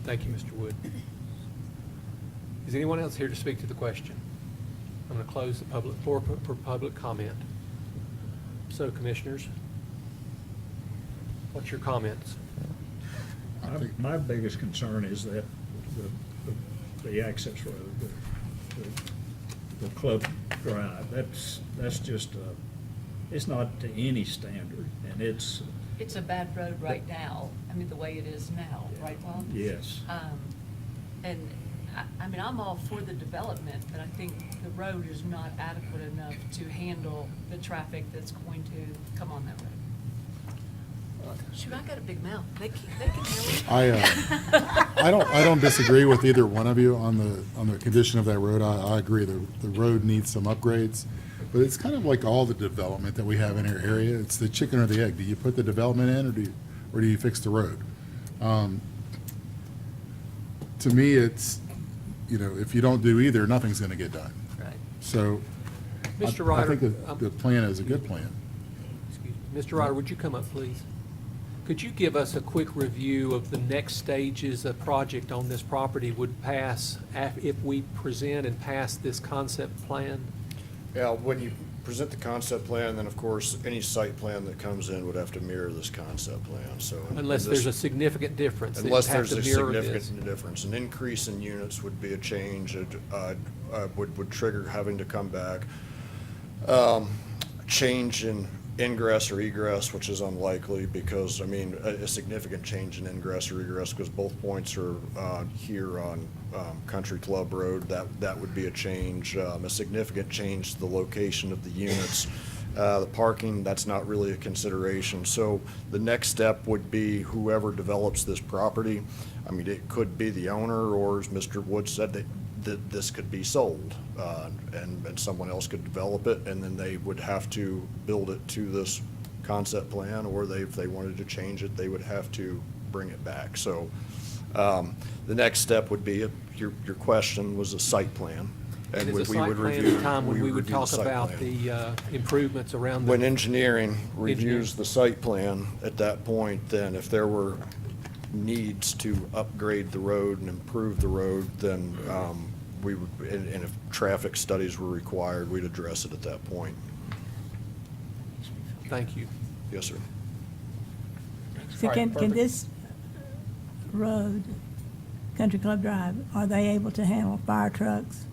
Thank you, Mr. Wood. Is anyone else here to speak to the question? I'm going to close the public floor for public comment. So, commissioners, what's your comments? My biggest concern is that the access road, the club drive, that's just, it's not to any standard, and it's. It's a bad road right now. I mean, the way it is now, right, Bob? Yes. And I mean, I'm all for the development, but I think the road is not adequate enough to handle the traffic that's going to come on that road. Shoot, I got a big mouth. They can hear me. I don't disagree with either one of you on the condition of that road. I agree, the road needs some upgrades. But it's kind of like all the development that we have in our area. It's the chicken or the egg. Do you put the development in, or do you fix the road? To me, it's, if you don't do either, nothing's gonna get done. Right. So, Mr. I Ryder, think the plan is a good plan. Excuse me. Mr. Ryder, would you come up, please? Could you give us a quick review of the next stages a project on this property would pass if we present and pass this concept plan? Yeah, when you present the concept plan, then of course, any site plan that comes in would have to mirror this concept plan, so. Unless there's a significant difference. that you Unless have there's to a mirror this. significant difference. An increase in units would be a change, it would trigger having to come back. Change in ingress or egress, which is unlikely because, a significant change in ingress or egress, because both points are here on Country Club Road, that would be a change. A significant change to the location of the units. The parking, that's not really a consideration. So the next step would be whoever develops this property. It could be the owner, or as Mr. Wood said, that this could be sold, and someone else could develop it, and then they would have to build it to this concept plan, or if they wanted to change it, they would have to bring it back. So the next step would be, your question was a site plan. And is we a site would plan review- the time when we would review the talk site about plan. the improvements around the... When engineering reviews Engineering. the site plan, at that point, then if there were needs to upgrade the road and improve the road, then we would, and if traffic studies were required, we'd address it at that point. Thank you. Yes, sir. So can this road, Country Club Drive, are they able to handle fire trucks,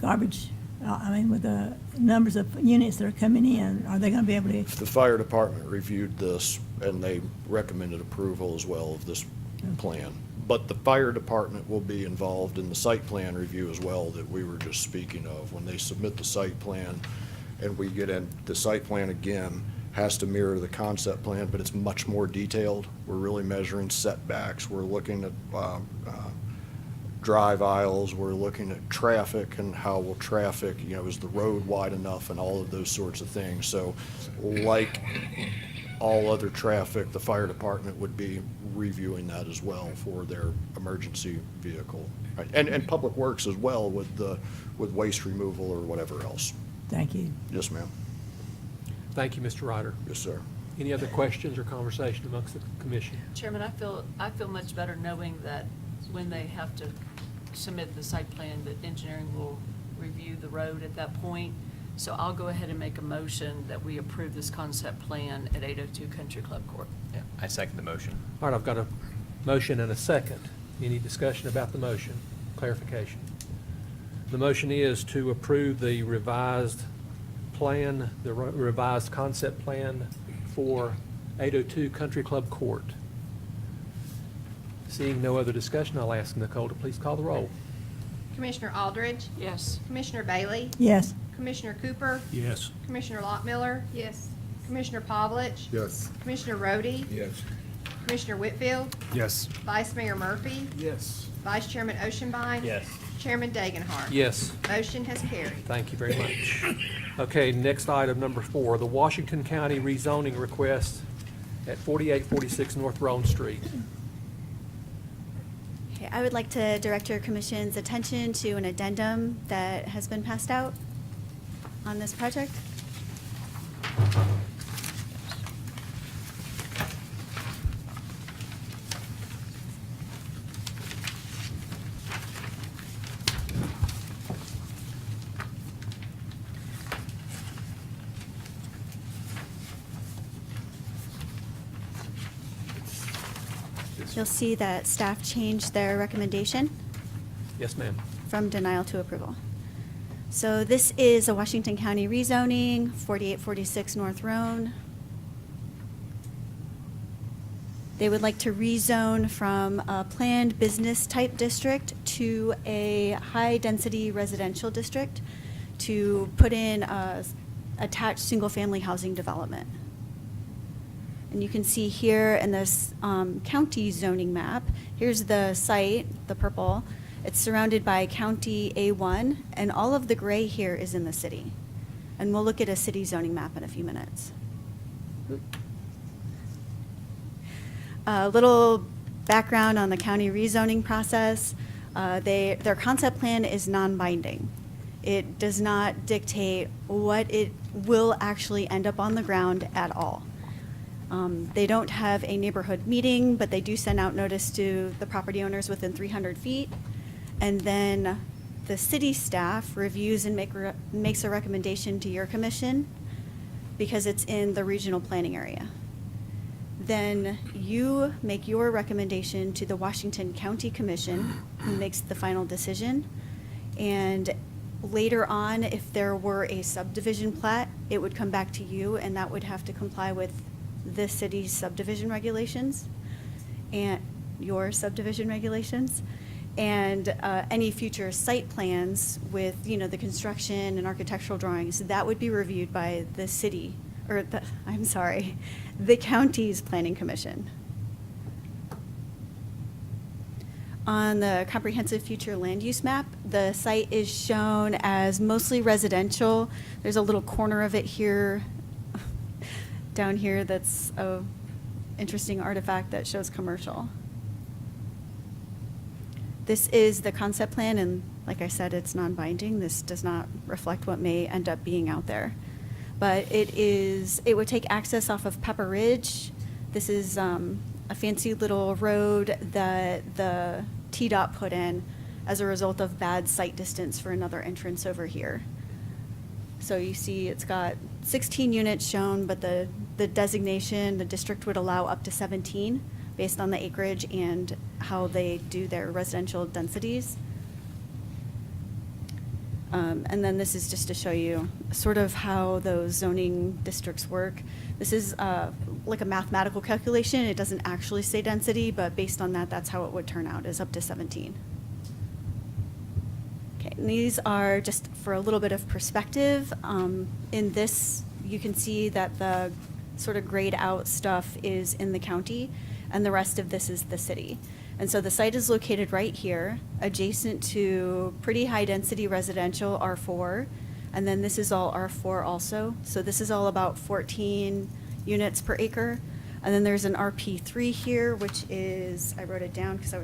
garbage? With the numbers of units that are coming in, are they gonna be able to? The fire department reviewed this, and they recommended approval as well of this plan. But the fire department will be involved in the site plan review as well that we were just speaking of. When they submit the site plan, and we get in, the site plan again has to mirror the concept plan, but it's much more detailed. We're really measuring setbacks. We're looking at drive aisles. We're looking at traffic and how will traffic, is the road wide enough, and all of those sorts of things. So like all other traffic, the fire department would be reviewing that as well for their emergency vehicle. Right. And Public Works as well with waste removal or whatever else. Thank you. Yes, ma'am. Thank you, Mr. Ryder. Yes, sir. Any other questions or conversation amongst the commission? Chairman, I feel much better knowing that when they have to submit the site plan, that engineering will review the road at that point. So I'll go ahead and make a motion that we approve this concept plan at 802 Country Club Court. Yeah, I second the motion. All right, I've got a motion and a second. Any discussion about the motion? Clarification. The motion is to approve the revised plan, the revised concept plan for 802 Country Club Court. Seeing no other discussion, I'll ask Nicole to please call the roll. Commissioner Aldridge? Yes. Commissioner Bailey? Yes. Commissioner Cooper? Yes. Commissioner Lockmiller? Yes. Commissioner Pavlich? Yes. Commissioner Rhodey? Yes. Commissioner Whitfield? Yes. Vice Mayor Murphy? Yes. Vice Chairman Oceanbine? Yes. Chairman Dagenhart? Yes. Motion has carried. Thank you very much. Okay, next item, number 4, the Washington County rezoning request at 4846 North Roan Street. Okay, I would like to direct your commission's attention to an addendum that has been passed out on this project. You'll see that staff changed their recommendation Yes, ma'am. from denial to approval. So this is a Washington County rezoning, 4846 North Roan. They would like to rezone from a planned business type district to a high-density residential district to put in a attached single-family housing development. And you can see here in this county zoning map, here's the site, the purple. It's surrounded by County A1, and all of the gray here is in the city. And we'll look at a city zoning map in a few minutes. A little background on the county rezoning process. Their concept plan is non-binding. It does not dictate what it will actually end up on the ground at all. They don't have a neighborhood meeting, but they do send out notice to the property owners within 300 feet. And then the city staff reviews and makes a recommendation to your commission because it's in the regional planning area. Then you make your recommendation to the Washington County Commission, who makes the final decision. And later on, if there were a subdivision plat, it would come back to you, and that would have to comply with the city's subdivision regulations and your subdivision regulations. And any future site plans with, the construction and architectural drawings, that would be reviewed by the city, or the county's planning commission. On the comprehensive future land use map, the site is shown as mostly residential. There's a little corner of it here, down here, that's an interesting artifact that shows commercial. This is the concept plan, and like I said, it's non-binding. This does not reflect what may end up being out there. But it would take access off of Pepper Ridge. This is a fancy little road that the TDOT put in as a result of bad sight distance for another entrance over here. So you see it's got 16 units shown, but the designation, the district would allow up to 17 based on the acreage and how they do their residential densities. And then this is just to show you sort of how those zoning districts work. This is like a mathematical calculation. It doesn't actually say density, but based on that, that's how it would turn out, is up to 17. Okay, and these are just for a little bit of perspective. In this, you can see that the sort of grayed out stuff is in the county, and the rest of this is the city. And so the site is located right here, adjacent to pretty high-density residential R4, and then this is all R4 also. So this is all about 14 units per acre. And then there's an RP3 here, which is, I wrote it down because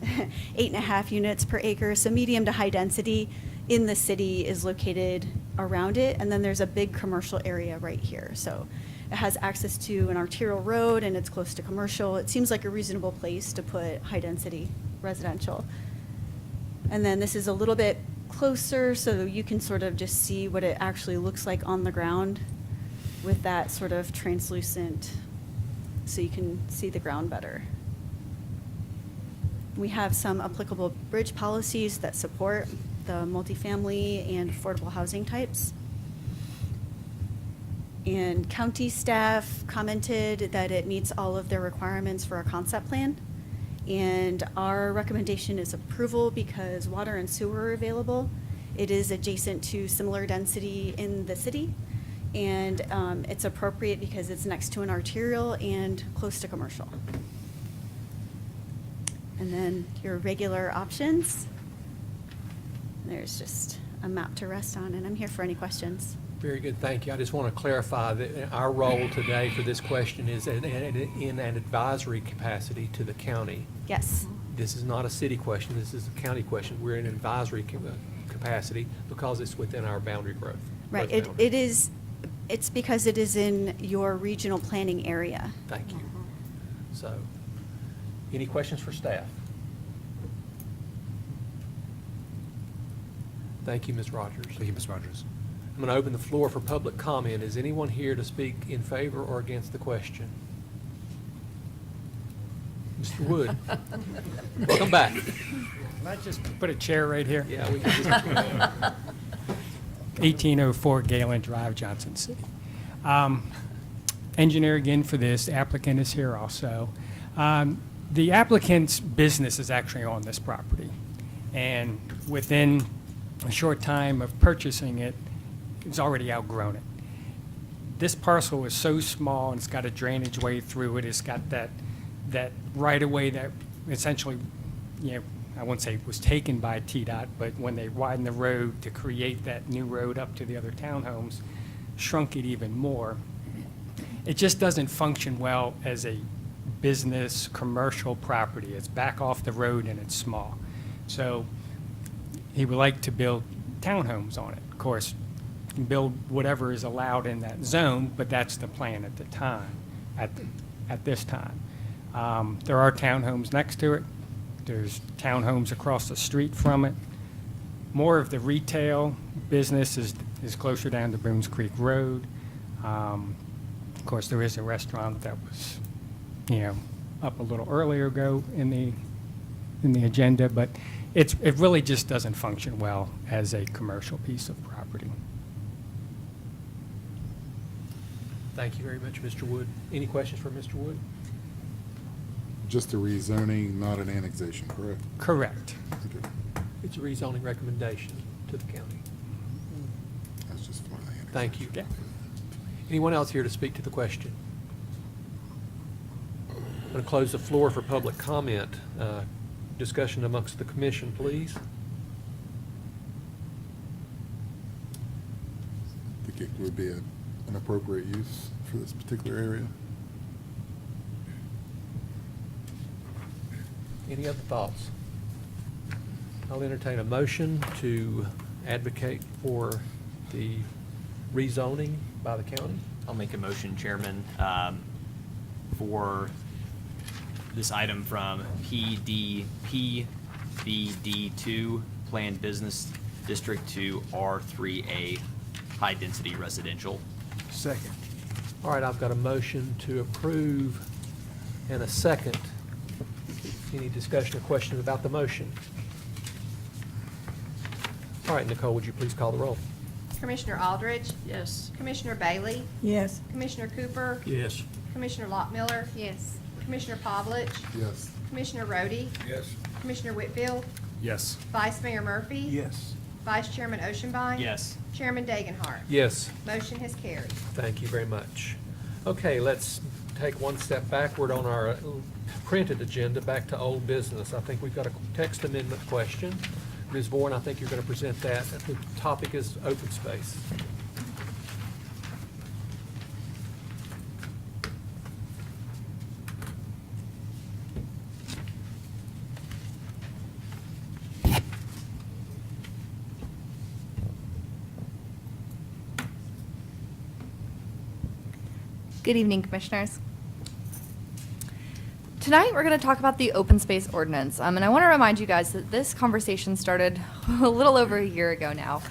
8.5 units per acre. So medium to high density in the city is located around it. And then there's a big commercial area right here. So it has access to an arterial road, and it's close to commercial. It seems like a reasonable place to put high-density residential. And then this is a little bit closer, so you can sort of just see what it actually looks like on the ground with that sort of translucent, so you can see the ground better. We have some applicable bridge policies that support the multifamily and affordable housing types. And county staff commented that it meets all of their requirements for a concept plan. And our recommendation is approval because water and sewer are available. It is adjacent to similar density in the city. And it's appropriate because it's next to an arterial and close to commercial. And then your regular options. There's just a map to rest on, and I'm here for any questions. Very good, thank you. I just want to clarify that our role today for this question is in an advisory capacity to the county. Yes. This is not a city question, this is a county question. We're in an advisory capacity because it's within our boundary growth. Right, it's because it is in your regional planning area. Thank you. So, any questions for staff? Thank you, Ms. Rogers. Thank you, Ms. Rogers. I'm going to open the floor for public comment. Is anyone here to speak in favor or against the question? Mr. Wood, welcome back. Can I just put a chair right here? Yeah, we can just. 1804 Galen Drive, Johnson City. Engineer again for this. The applicant is here also. The applicant's business is actually on this property. And within a short time of purchasing it, it's already outgrown it. This parcel is so small, and it's got a drainage way through it. It's got that right-of-way that essentially, I wouldn't say was taken by TDOT, but when they widened the road to create that new road up to the other townhomes, shrunk it even more. It just doesn't function well as a business, commercial property. It's back off the road and it's small. So he would like to build townhomes on it. Of course, you can build whatever is allowed in that zone, but that's the plan at the time, at this time. There are townhomes next to it. There's townhomes across the street from it. More of the retail business is closer down to Boones Creek Road. Of course, there is a restaurant that was, up a little earlier ago in the agenda, but it really just doesn't function well as a commercial piece of property. Thank you very much, Mr. Wood. Any questions for Mr. Wood? Just a rezoning, not an annexation, correct? Correct. Okay. It's a rezoning recommendation to the county. That's just for the annexation. Thank you. Yeah. Anyone else here to speak to the question? I'm going to close the floor for public comment. Discussion amongst the commission, please. I think it would be an appropriate use for this particular area. Any other thoughts? I'll entertain a motion to advocate for the rezoning by the county. I'll make a motion, Chairman, for this item from PBD2, Planned Business District, to R3A, High Density Residential. Second. All right, I've got a motion to approve and a second. Any discussion or questions about the motion? All right, Nicole, would you please call the roll? Commissioner Aldridge? Yes. Commissioner Bailey? Yes. Commissioner Cooper? Yes. Commissioner Lockmiller? Yes. Commissioner Pavlich? Yes. Commissioner Rhodey? Yes. Commissioner Whitfield? Yes. Vice Mayor Murphy? Yes. Vice Chairman Oshenbein? Yes. Chairman Dagenhart? Yes. Motion has carried. Thank you very much. Okay, let's take one step backward on our printed agenda, back to old business. I think we've got a text amendment question. Ms. Bourne, I think you're going to present that. The topic is open space. Good evening, Commissioners. Tonight, we're going to talk about the open space ordinance. And I want to remind you guys that this conversation started a little over a year ago now.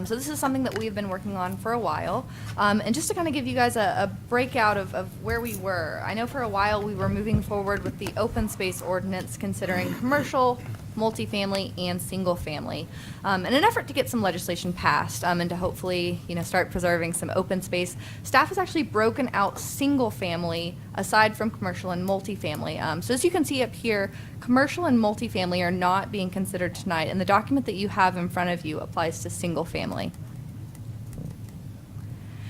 So this is something that we've been working on for a while. And just to kind of give you guys a breakout of where we were. I know for a while we were moving forward with the open space ordinance considering commercial, multifamily, and single family. In an effort to get some legislation passed and to hopefully, start preserving some open space, staff has actually broken out single family aside from commercial and multifamily. So as you can see up here, commercial and multifamily are not being considered tonight, and the document that you have in front of you applies to single family.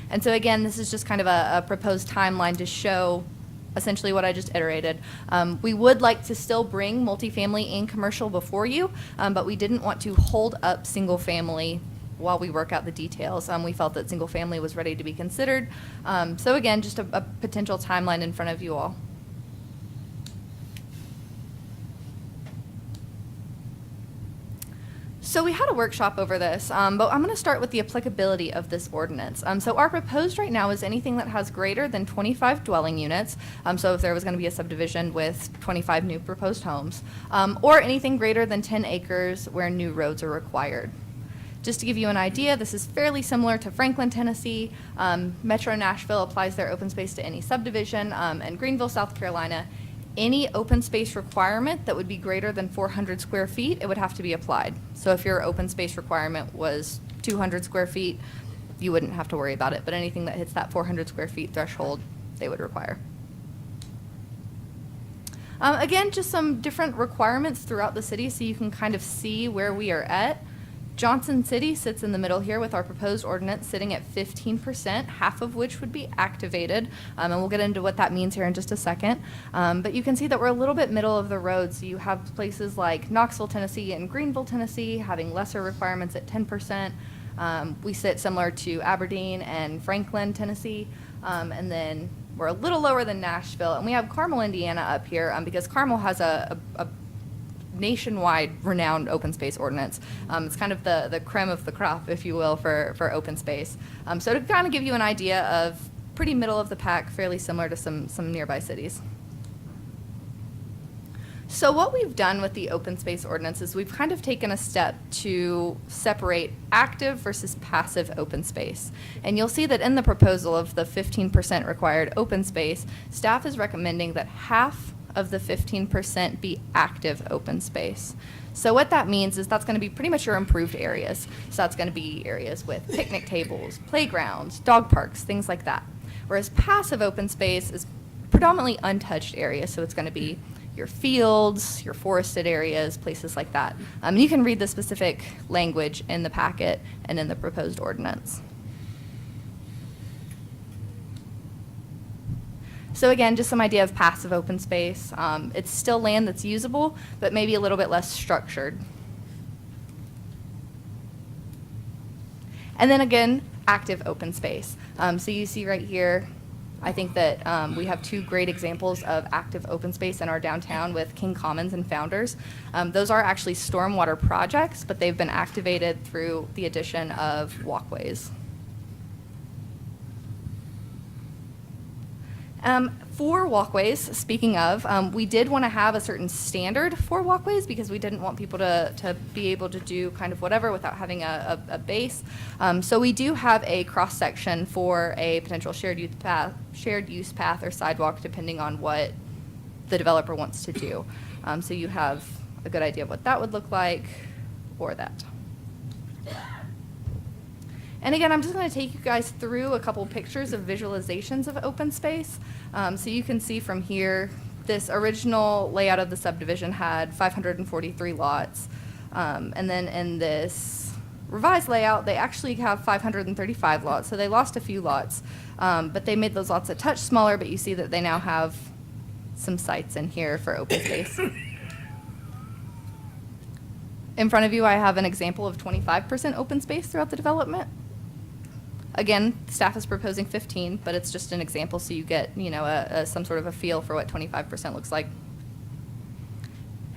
And so again, this is just kind of a proposed timeline to show essentially what I just iterated. We would like to still bring multifamily and commercial before you, but we didn't want to hold up single family while we work out the details. We felt that single family was ready to be considered. So again, just a potential timeline in front of you all. So we had a workshop over this, but I'm going to start with the applicability of this ordinance. So our proposed right now is anything that has greater than 25 dwelling units. So if there was going to be a subdivision with 25 new proposed homes, or anything greater than 10 acres where new roads are required. Just to give you an idea, this is fairly similar to Franklin, Tennessee. Metro Nashville applies their open space to any subdivision, and Greenville, South Carolina, any open space requirement that would be greater than 400 square feet, it would have to be applied. So if your open space requirement was 200 square feet, you wouldn't have to worry about it. But anything that hits that 400 square feet threshold, they would require. Again, just some different requirements throughout the city so you can kind of see where we are at. Johnson City sits in the middle here with our proposed ordinance sitting at 15%, half of which would be activated. And we'll get into what that means here in just a second. But you can see that we're a little bit middle of the road. So you have places like Knoxville, Tennessee and Greenville, Tennessee having lesser requirements at 10%. We sit similar to Aberdeen and Franklin, Tennessee. And then we're a little lower than Nashville. And we have Carmel, Indiana up here because Carmel has a nationwide renowned open space ordinance. It's kind of the creme of the crop, if you will, for open space. So to kind of give you an idea of pretty middle of the pack, fairly similar to some nearby cities. So what we've done with the open space ordinance is we've kind of taken a step to separate active versus passive open space. And you'll see that in the proposal of the 15% required open space, staff is recommending that half of the 15% be active open space. So what that means is that's going to be pretty much your improved areas. So that's going to be areas with picnic tables, playgrounds, dog parks, things like that. Whereas passive open space is predominantly untouched areas. So it's going to be your fields, your forested areas, places like that. You can read the specific language in the packet and in the proposed ordinance. So again, just some idea of passive open space. It's still land that's usable, but maybe a little bit less structured. And then again, active open space. So you see right here, I think that we have two great examples of active open space in our downtown with King Commons and Founders. Those are actually stormwater projects, but they've been activated through the addition of walkways. For walkways, speaking of, we did want to have a certain standard for walkways because we didn't want people to be able to do kind of whatever without having a base. So we do have a cross-section for a potential shared use path or sidewalk depending on what the developer wants to do. So you have a good idea of what that would look like or that. And again, I'm just going to take you guys through a couple pictures of visualizations of open space. So you can see from here, this original layout of the subdivision had 543 lots. And then in this revised layout, they actually have 535 lots. So they lost a few lots, but they made those lots a touch smaller, but you see that they now have some sites in here for open space. In front of you, I have an example of 25% open space throughout the development. Again, staff is proposing 15, but it's just an example so you get, some sort of a feel for what 25% looks like.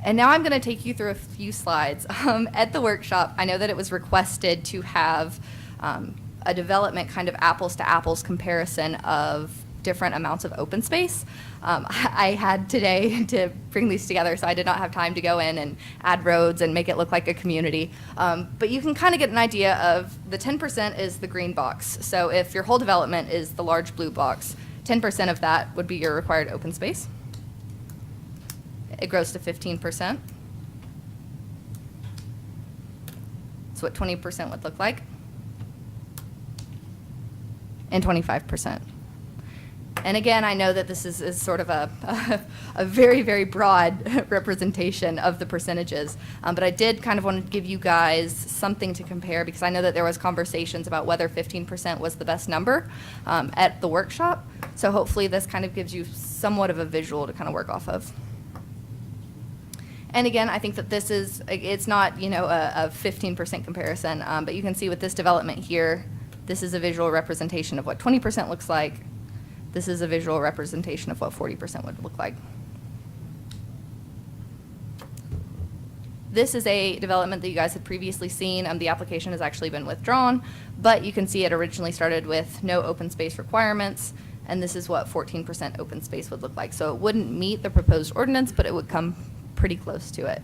And now I'm going to take you through a few slides. At the workshop, I know that it was requested to have a development kind of apples to apples comparison of different amounts of open space. I had today to bring these together, so I did not have time to go in and add roads and make it look like a community. But you can kind of get an idea of the 10% is the green box. So if your whole development is the large blue box, 10% of that would be your required open space. It grows to 15%. That's what 20% would look like. And 25%. And again, I know that this is sort of a very, very broad representation of the percentages, but I did kind of want to give you guys something to compare because I know that there was conversations about whether 15% was the best number at the workshop. So hopefully this kind of gives you somewhat of a visual to kind of work off of. And again, I think that it's not, a 15% comparison, but you can see with this development here, this is a visual representation of what 20% looks like. This is a visual representation of what 40% would look like. This is a development that you guys had previously seen. The application has actually been withdrawn, but you can see it originally started with no open space requirements, and this is what 14% open space would look like. So it wouldn't meet the proposed ordinance, but it would come pretty close to it.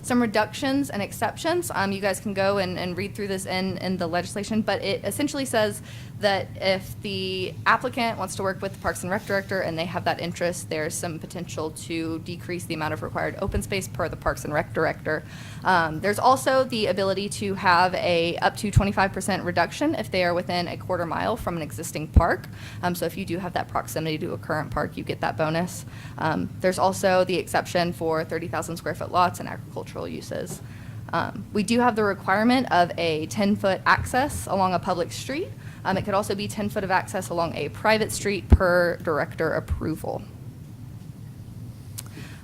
Some reductions and exceptions. You guys can go and read through this in the legislation, but it essentially says that if the applicant wants to work with the Parks and Rec director and they have that interest, there's some potential to decrease the amount of required open space per the Parks and Rec director. There's also the ability to have a up to 25% reduction if they are within a quarter mile from an existing park. So if you do have that proximity to a current park, you get that bonus. There's also the exception for 30,000 square foot lots and agricultural uses. We do have the requirement of a 10-foot access along a public street. It could also be 10 foot of access along a private street per director approval.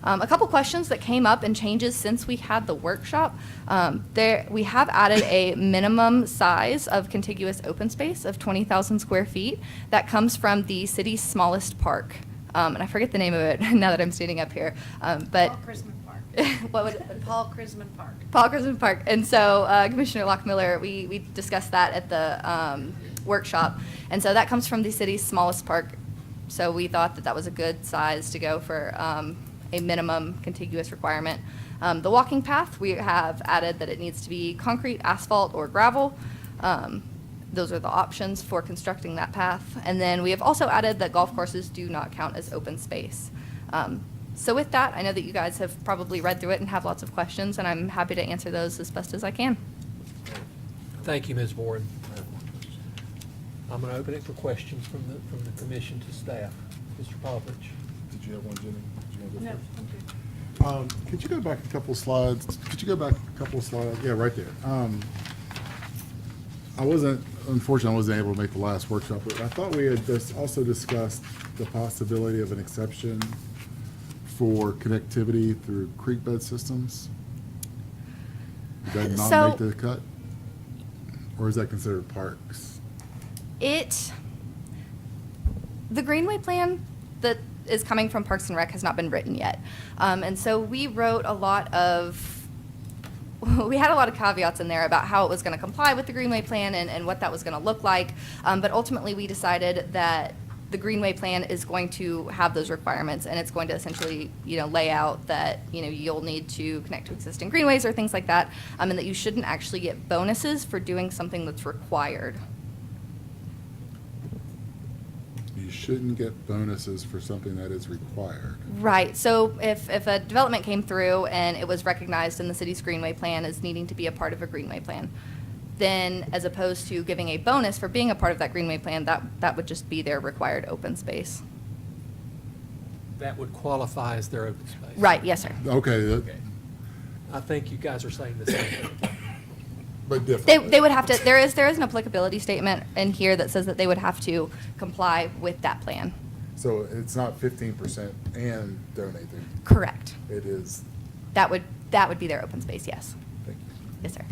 A couple questions that came up and changes since we had the workshop. We have added a minimum size of contiguous open space of 20,000 square feet. That comes from the city's smallest park. And I forget the name of it now that I'm standing up here. But Paul Chrisman Park. What would it? Paul Chrisman Park. Paul Chrisman Park. And so Commissioner Lockmiller, we discussed that at the workshop. And so that comes from the city's smallest park. So we thought that that was a good size to go for a minimum contiguous requirement. The walking path, we have added that it needs to be concrete, asphalt, or gravel. Those are the options for constructing that path. And then we have also added that golf courses do not count as open space. So with that, I know that you guys have probably read through it and have lots of questions, and I'm happy to answer those as best as I can. Thank you, Ms. Warren. I'm going to open it for questions from the commission to staff. Mr. Popovich. Did you have one, Jenny? Did you want to go No, first? I'm good. Could you go back a couple slides? Could you go back a couple of slides? Yeah, right there. Unfortunately, I wasn't able to make the last workshop, but I thought we had also discussed the possibility of an exception for connectivity through creek bed systems. Did that not make the cut? Or is that considered parks? The Greenway plan that is coming from Parks and Rec has not been written yet. And so we wrote we had a lot of caveats in there about how it was going to comply with the Greenway plan and what that was going to look like. But ultimately, we decided that the Greenway plan is going to have those requirements, and it's going to essentially, lay out that, you'll need to connect to existing greenways or things like that, and that you shouldn't actually get bonuses for doing something that's required. You shouldn't get bonuses for something that is required. Right. So if a development came through and it was recognized in the city's Greenway plan as needing to be a part of a Greenway plan, then as opposed to giving a bonus for being a part of that Greenway plan, that would just be their required open space. That would qualify as their open space. Right. Yes, sir. Okay. I think you guys are saying the same thing. But different. They would have to, there is an applicability statement in here that says that they would have to comply with that plan. So it's not 15% and donating. Correct. It is. That would be their open space, yes. Thank you. Yes, sir.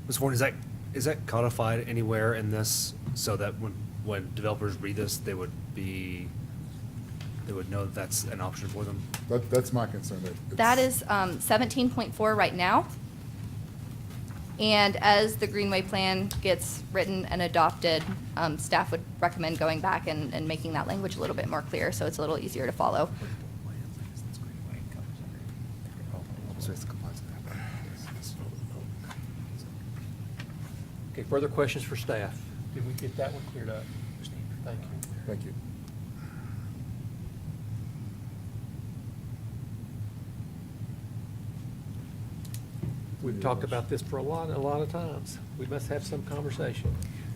Ms. Warren, is that codified anywhere in this so that when developers read this, they would know that that's an option for them? That's my concern. That is 17.4 right now. And as the Greenway plan gets written and adopted, staff would recommend going back and making that language a little bit more clear so it's a little easier to follow. Okay, further questions for staff? Did we get that one cleared up? Thank you. Thank you. We've talked about this for a lot of times. We must have some conversation.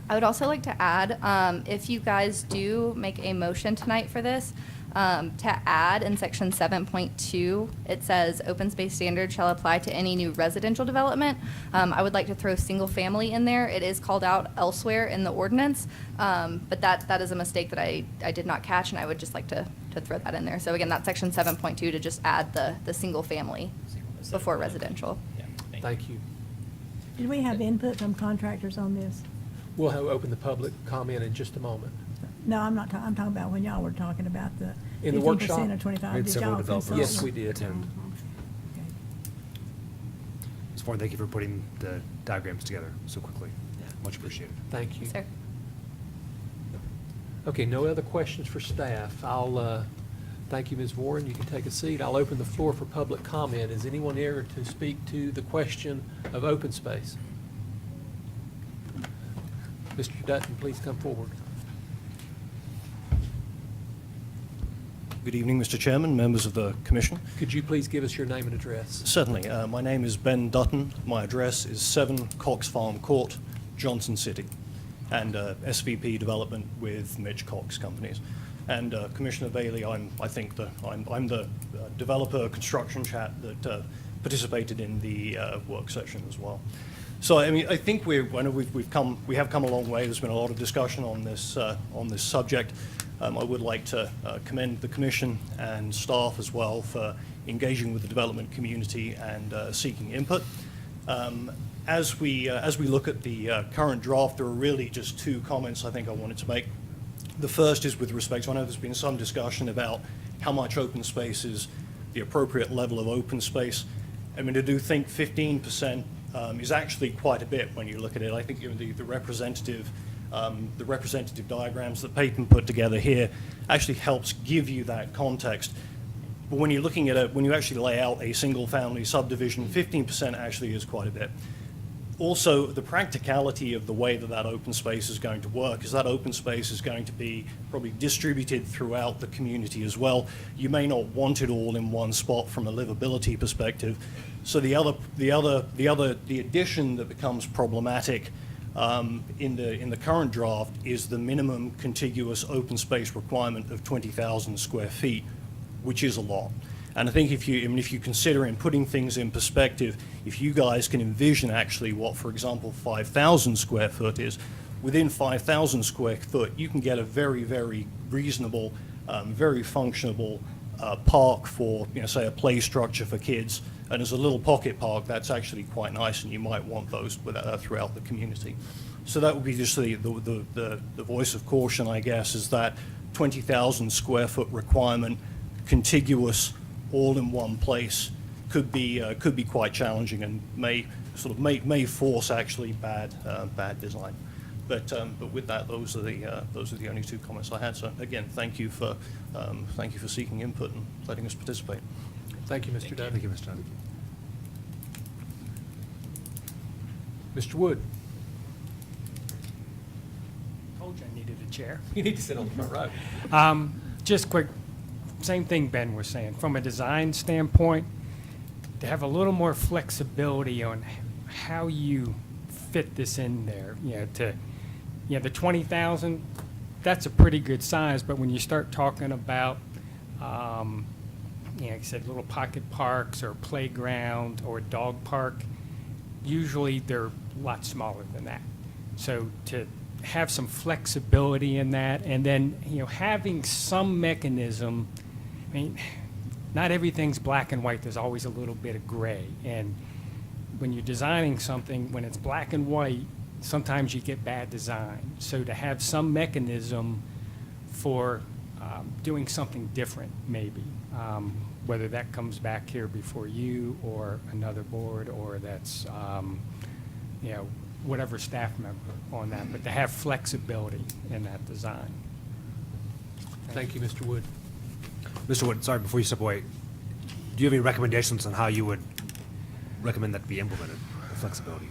I would also like to add, if you guys do make a motion tonight for this, to add in section 7.2, it says open space standards shall apply to any new residential development. I would like to throw single family in there. It is called out elsewhere in the ordinance, but that is a mistake that I did not catch, and I would just like to throw that in there. So again, that's section 7.2 to just add the single family before residential. Thank you. Did we have input from contractors on this? We'll open the public comment in just a moment. No, I'm not talking, I'm talking about when y'all were talking about the In the 15% workshop? or 25. We had Did several y'all developers consult? Yes, we did. attend. Okay. Ms. Warren, thank you for putting the diagrams together so quickly. Much appreciated. Thank you. Yes, sir. Okay, no other questions for staff. I'll thank you, Ms. Warren. You can take a seat. I'll open the floor for public comment. Is anyone here to speak to the question of open space? Mr. Dutton, please come forward. Good evening, Mr. Chairman, members of the Commission. Could you please give us your name and address? Certainly. My name is Ben Dutton. My address is 7 Cox Farm Court, Johnson City, and SVP Development with Mitch Cox Companies. And Commissioner Bailey, I'm the developer construction chat that participated in the work session as well. So I mean, I think we have come a long way. There's been a lot of discussion on this subject. I would like to commend the Commission and staff as well for engaging with the development community and seeking input. As we look at the current draft, there are really just two comments I think I wanted to make. The first is with respect to, I know there's been some discussion about how much open space is the appropriate level of open space. I mean, I do think 15% is actually quite a bit when you look at it. I think the representative diagrams that Peyton put together here actually helps give you that context. But when you're looking at when you actually lay out a single-family subdivision, 15% actually is quite a bit. Also, the practicality of the way that open space is going to work is that open space is going to be probably distributed throughout the community as well. You may not want it all in one spot from a livability perspective. So the addition that becomes problematic in the current draft is the minimum contiguous open space requirement of 20,000 square feet, which is a lot. And I think if you consider in putting things in perspective, if you guys can envision actually what, for example, 5,000 square foot is, within 5,000 square foot, you can get a very, very reasonable, very functionable park for, say, a play structure for kids. And as a little pocket park, that's actually quite nice, and you might want those throughout the community. So that would be just the voice of caution, I guess, is that 20,000 square foot requirement, contiguous, all in one place, could be quite challenging and may force actually bad design. But with that, those are the only two comments I had. So again, thank you for seeking input and letting us participate. Thank you, Mr. Dunn. Thank you, Mr. Dunn. Mr. Wood. Told you I needed a chair. You need to sit on the front row. Just quick, same thing Ben was saying. From a design standpoint, to have a little more flexibility on how you fit this in there. The 20,000, that's a pretty good size, but when you start talking about, like I said, little pocket parks or playground or dog park, usually they're a lot smaller than that. So to have some flexibility in that, and then having some mechanism. I mean, not everything's black and white. There's always a little bit of gray, and when you're designing something, when it's black and white, sometimes you get bad design. So to have some mechanism for doing something different, maybe, whether that comes back here before you or another board, or that's whatever staff member on that, but to have flexibility in that design. Thank you, Mr. Wood. Mr. Wood, sorry, before you step away, do you have any recommendations on how you would recommend that be implemented, the flexibility?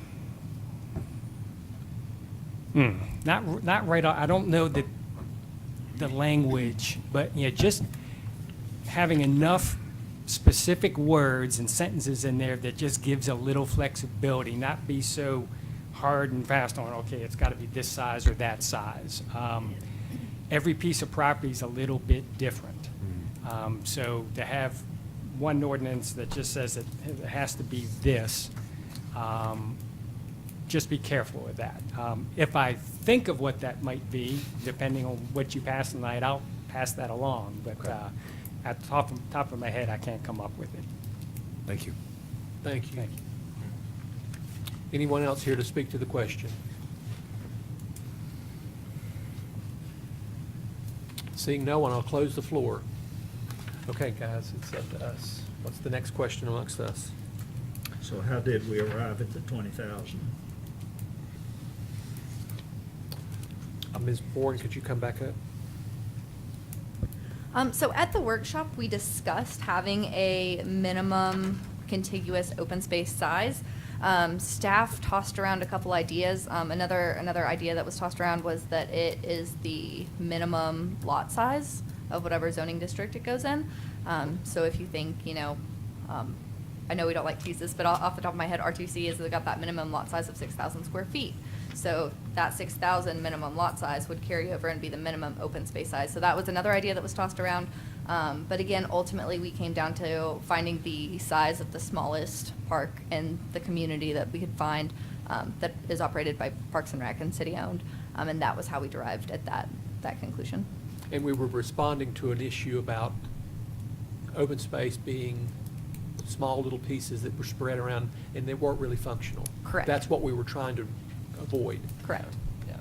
Not right. I don't know the language, but just having enough specific words and sentences in there that just gives a little flexibility, not be so hard and fast on, okay, it's got to be this size or that size. Every piece of property is a little bit different. So to have one ordinance that just says it has to be this, just be careful with that. If I think of what that might be, depending on what you pass tonight, I'll pass that along. But at the top of my head, I can't come up with it. Thank you. Thank you. Anyone else here to speak to the question? Seeing no one, I'll close the floor. Okay, guys, it's up to us. What's the next question amongst us? So how did we arrive at the 20,000? Ms. Bourne, could you come back up? So at the workshop, we discussed having a minimum contiguous open space size. Staff tossed around a couple ideas. Another idea that was tossed around was that it is the minimum lot size of whatever zoning district it goes in. So if you think, I know we don't like to use this, but off the top of my head, R2C has got that minimum lot size of 6,000 square feet. So that 6,000 minimum lot size would carry over and be the minimum open space size. So that was another idea that was tossed around. But again, ultimately, we came down to finding the size of the smallest park in the community that we could find that is operated by Parks and Rec and city-owned. And that was how we derived at that conclusion. And we were responding to an issue about open space being small little pieces that were spread around and they weren't really functional. Correct. That's what we were trying to avoid. Correct. Yeah.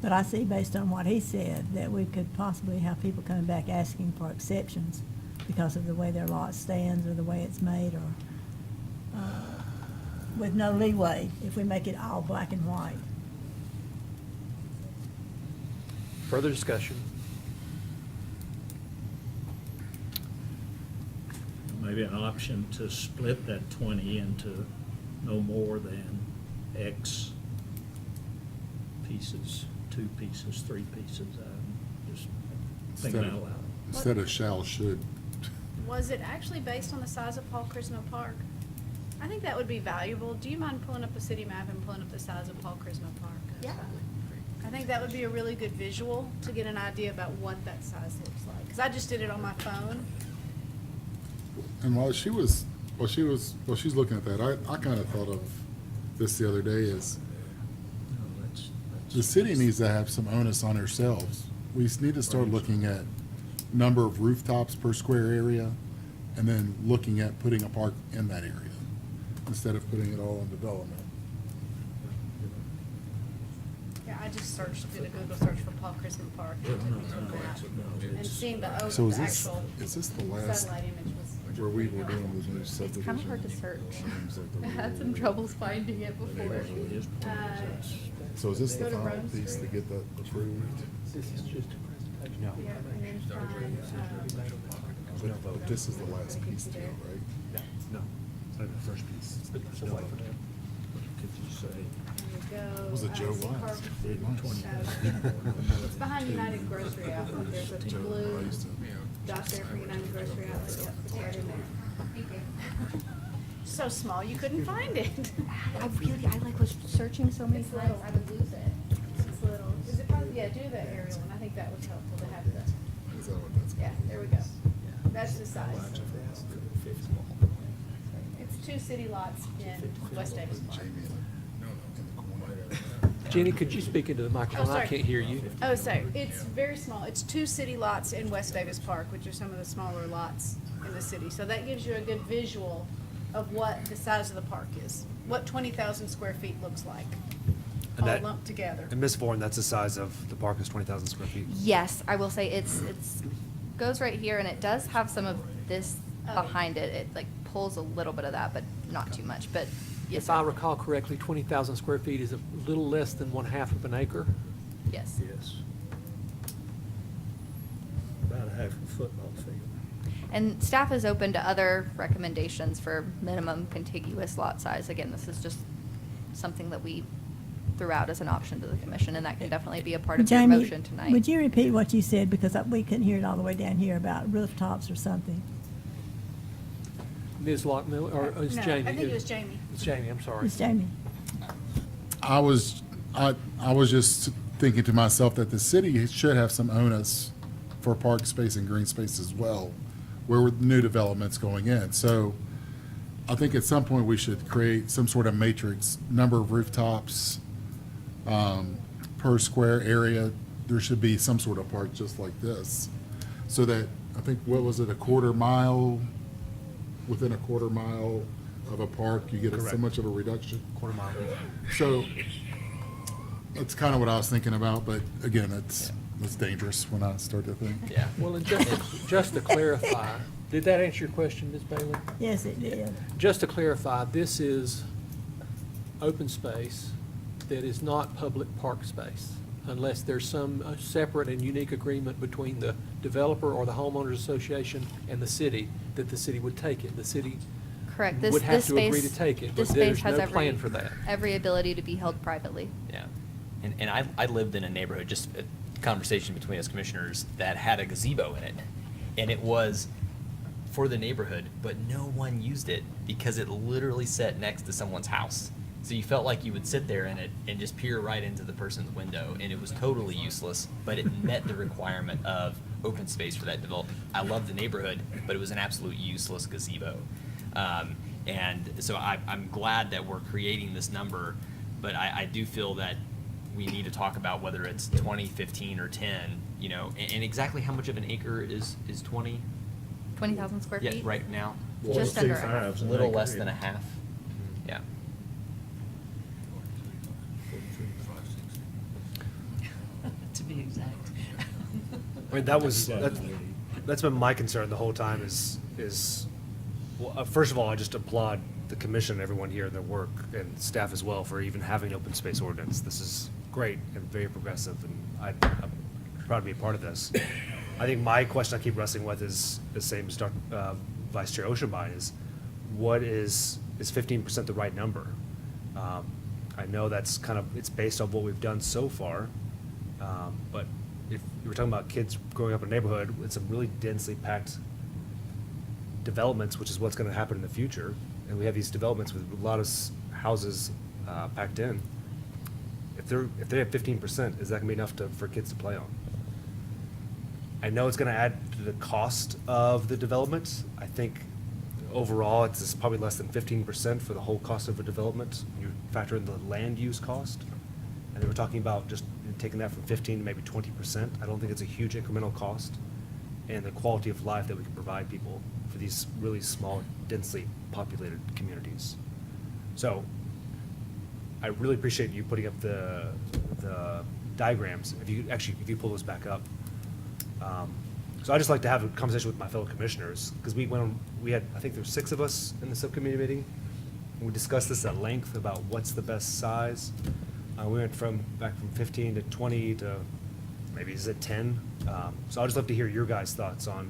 But I see, based on what he said, that we could possibly have people coming back asking for exceptions because of the way their lot stands or the way it's made, or with no leeway if we make it all black and white. Further discussion? Maybe an option to split that 20 into no more than X pieces, 2 pieces, 3 pieces. Just thinking out loud. Instead of shall, should. Was it actually based on the size of Paul Crisno Park? I think that would be valuable. Do you mind pulling up the city map and pulling up the size of Paul Crisno Park? Yeah. I think that would be a really good visual to get an idea about what that size looks like. Because I just did it on my phone. And while she's looking at that, I kind of thought of this the other day is the city needs to have some onus on ourselves. We need to start looking at number of rooftops per square area and then looking at putting a park in that area instead of putting it all in development. Yeah, I just did a Google search for Paul Crisno Park and took me to a map. And seeing the So the is actual this the last satellite image was. where we were doing the new It's subdivision? kind of hard to search. Seems like the I had some rules. troubles finding it before. So is this the Go to final Roan piece to Street. get that approved? This is just a presentation. No. Yeah, and then find, But this is the last piece to go, right? No, it's not the first piece. Could you say? go. Was it Joe see Wise? Carver Very City. nice. It's behind United Grocery Outlet. There's a Joe, blue I used to- dot there for United Grocery Outlet. Yep, it's right in there. So small, you couldn't find it. I was searching so many It's times, little. I would lose it. It's little. Is it probably, yeah, do the aerial one. I think that was helpful to have the, Is that what that's? yeah, there we go. That's the size. It's 2 city lots in West Davis Park. Jamie in the corner. Jenny, could you speak into the microphone? I sorry. can't hear you. Oh, sorry. It's very small. It's 2 city lots in West Davis Park, which are some of the smaller lots in the city. So that gives you a good visual of what the size of the park is, what 20,000 square feet looks like, And all that- lumped together. And Ms. Vaughan, that's the size of the park is 20,000 square feet. Yes, I will say it's goes right here, and it does have some of this behind it. It like pulls a little bit of that, but not too much. But yes, If I recall correctly, 20,000 square feet is a little less than 1/2 of an acre. yes. Yes. About a half a football field. And staff is open to other recommendations for minimum contiguous lot size. Again, this is just something that we threw out as an option to the commission, and that can definitely be a part of your Jamie, motion tonight. would you repeat what you said, because we couldn't hear it all the way down here about rooftops or something? Ms. Lockmiller, or it's No, Jamie? I think it was Jamie. It's Jamie, I'm sorry. It's Jamie. I was just thinking to myself that the city should have some onus for park space and green space as well, where new development's going in. So I think at some point we should create some sort of matrix, number of rooftops, per square area. There should be some sort of park just like this. So that, I think, what was it, a quarter mile, within a quarter mile of a park, you get so Correct. much of a reduction? Quarter mile. So that's kind of what I was thinking about, but again, it's dangerous when I start to think. Yeah. Well, and just to clarify, did that answer your question, Ms. Bailey? Yes, it did. Just to clarify, this is open space that is not public park space. unless there's some separate and unique agreement between the developer or the homeowners association and the city, that the city would take it. The city Correct. would have to agree to take it, but This there's space has no plan for that. every ability to be held privately. Yeah. And I lived in a neighborhood, just a conversation between us commissioners, that had a gazebo in it. And it was for the neighborhood, but no one used it because it literally sat next to someone's house. So you felt like you would sit there in it and just peer right into the person's window, and it was totally useless, but it met the requirement of open space for that development. I love the neighborhood, but it was an absolute useless gazebo. And so I'm glad that we're creating this number, but I do feel that we need to talk about whether it's 20, 15, or 10, you know, and exactly how much of an acre is 20? 20,000 square feet? Yeah, right now? Just under a half. A little less than a half. Yeah. To be exact. I mean, that's been my concern the whole time is, well, first of all, I just applaud the commission and everyone here, their work, and staff as well, for even having an open space ordinance. This is great and very progressive, and I'm proud to be a part of this. I think my question I keep wrestling with is the same as Vice Chair Oceanbine, is what is 15% the right number? I know that's it's based on what we've done so far, but if you were talking about kids growing up in a neighborhood with some really densely packed developments, which is what's gonna happen in the future, and we have these developments with a lot of houses packed in, if they have 15%, is that gonna be enough for kids to play on? I know it's gonna add to the cost of the development. I think overall, it's probably less than 15% for the whole cost of a development. You factor in the land use cost, and then we're talking about just taking that from 15 to maybe 20%. I don't think it's a huge incremental cost, and the quality of life that we can provide people for these really small, densely populated communities. So, I really appreciate you putting up the diagrams. If you pull those back up. So I just like to have a conversation with my fellow commissioners, because we had, I think there were 6 of us in the subcommittee meeting. We discussed this at length about what's the best size. We went back from 15 to 20 to maybe is it 10? So I'd just love to hear your guys' thoughts on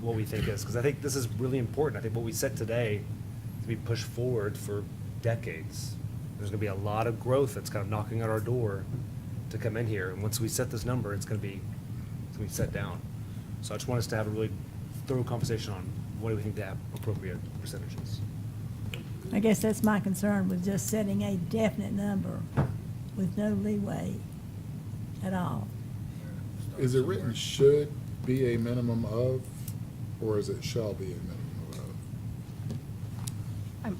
what we think is, because I think this is really important. I think what we said today to be pushed forward for decades. There's gonna be a lot of growth that's kind of knocking at our door to come in here, and once we set this number, it's gonna be set down. So I just want us to have a really thorough conversation on what do we think the appropriate percentage is. I guess that's my concern with just setting a definite number with no leeway at all. Is it written should be a minimum of, or is it shall be a minimum of? I'm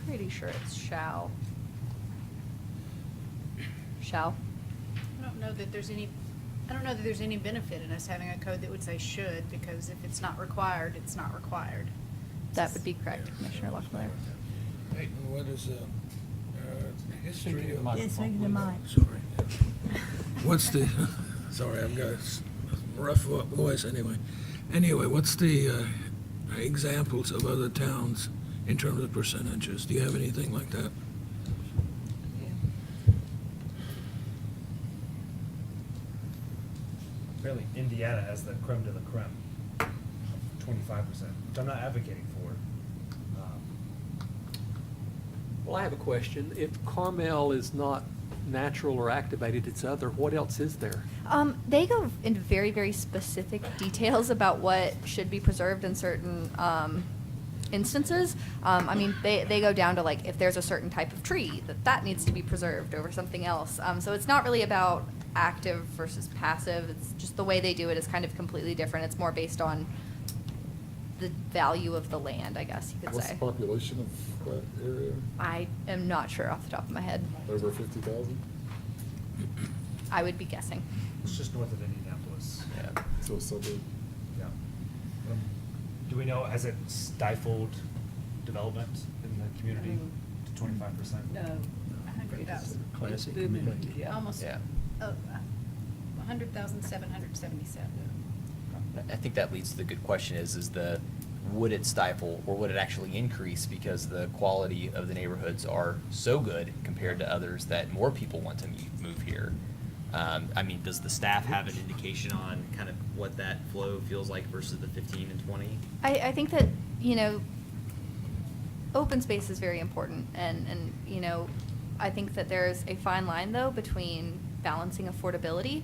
pretty sure it's shall. Shall? I don't know that there's any benefit in us having a code that would say should, because if it's not required, it's not required. That would be correct, Commissioner Locklear. Peyton, what is the history of? Yes, speaking to Mike. Sorry. What's the, sorry, I've got a rough voice anyway. Anyway, what's the examples of other towns in terms of percentages? Do you have anything like that? Apparently Indiana has the creme de la creme, 25%, which I'm not advocating for. Well, I have a question. If Carmel is not natural or activated, it's other, what else is there? They go into very, very specific details about what should be preserved in certain instances. I mean, they go down to like if there's a certain type of tree that needs to be preserved over something else. So it's not really about active versus passive. It's just the way they do it is kind of completely different. It's more based on the value of the land, I guess you could What's say. the population of that area? I am not sure off the top of my head. Over 50,000? I would be guessing. It's just north of Indianapolis. Yeah. So a suburb? Yeah. Do we know, has it stifled development in the community to 25%? No, 100,000. Classic Booming. community. Yeah. Almost, Yeah. 100,777. I think that leads to the good question is the would it stifle or would it actually increase because the quality of the neighborhoods are so good compared to others that more people want to move here? I mean, does the staff have an indication on kind of what that flow feels like versus the 15 and 20? I think that, open space is very important, and I think that there's a fine line, though, between balancing affordability.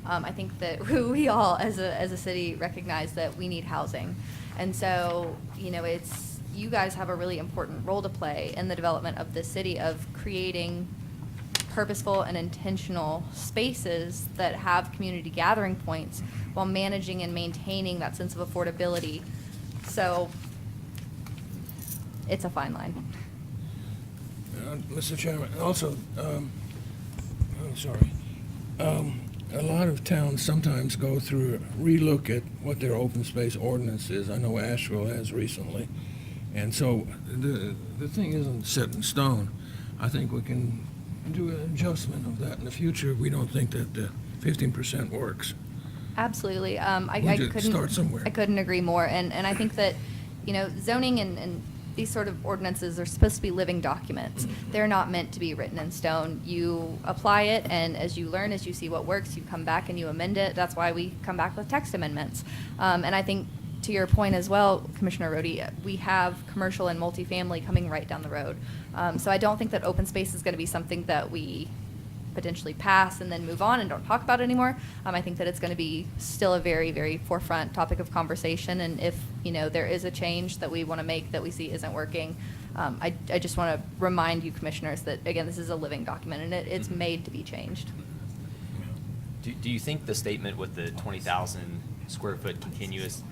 I think that we all, as a city, recognize that we need housing. And so, you guys have a really important role to play in the development of the city, of creating purposeful and intentional spaces that have community gathering points while managing and maintaining that sense of affordability. So it's a fine line. Mr. Chairman, also, a lot of towns sometimes go through, relook at what their open space ordinance is. I know Asheville has recently. And so the thing isn't set in stone. I think we can do an adjustment of that in the future. We don't think that the 15% works. Absolutely. We I should couldn't start somewhere. I couldn't agree more. And I think that, zoning and these sort of ordinances are supposed to be living documents. They're not meant to be written in stone. You apply it, and as you learn, as you see what works, you come back and you amend it. That's why we come back with text amendments. And I think, to your point as well, Commissioner Rohde, we have commercial and multifamily coming right down the road. So I don't think that open space is going to be something that we potentially pass and then move on and don't talk about anymore. I think that it's going to be still a very, very forefront topic of conversation. And if, there is a change that we want to make that we see isn't working, I just want to remind you, commissioners, that, again, this is a living document and it's made to be changed. Do you think the statement with the 20,000 square foot contiguous,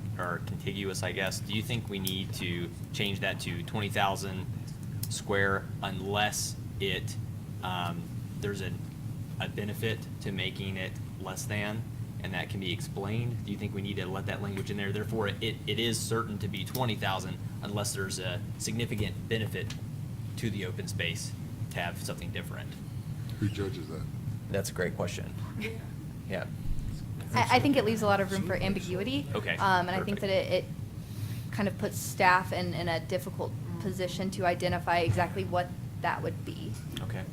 I guess, do you think we need to change that to 20,000 square unless it, there's a benefit to making it less than, and that can be explained? Do you think we need to let that language in there? Therefore, it is certain to be 20,000 unless there's a significant benefit to the open space to have something different? Who judges that? That's a great question. Yeah. I think it leaves a lot of room for ambiguity. Okay, And I think perfect. that it kind of puts staff in a difficult position to identify exactly what that would be. Okay.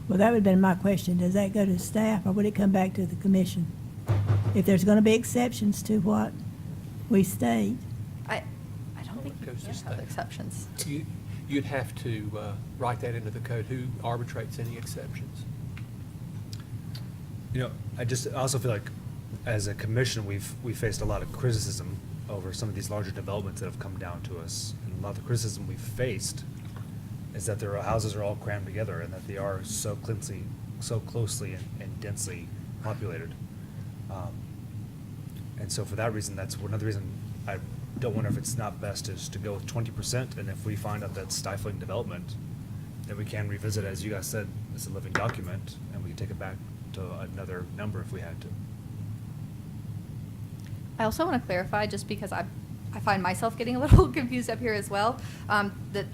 Well, that would have been my question. Does that go to staff, or would it come back to the commission? If there's going to be exceptions to what we state, I don't think It goes to you can have staff. exceptions. You'd have to write that into the code, who arbitrates any exceptions. I also feel like as a commission, we faced a lot of criticism over some of these larger developments that have come down to us. And a lot of the criticism we've faced is that their houses are all crammed together and that they are so closely and densely populated. And so for that reason, that's another reason I don't wonder if it's not best is to go with 20%. And if we find out that's stifling development, then we can revisit, as you guys said, it's a living document, and we can take it back to another number if we had to. I also want to clarify, just because I find myself getting a little confused up here as well, that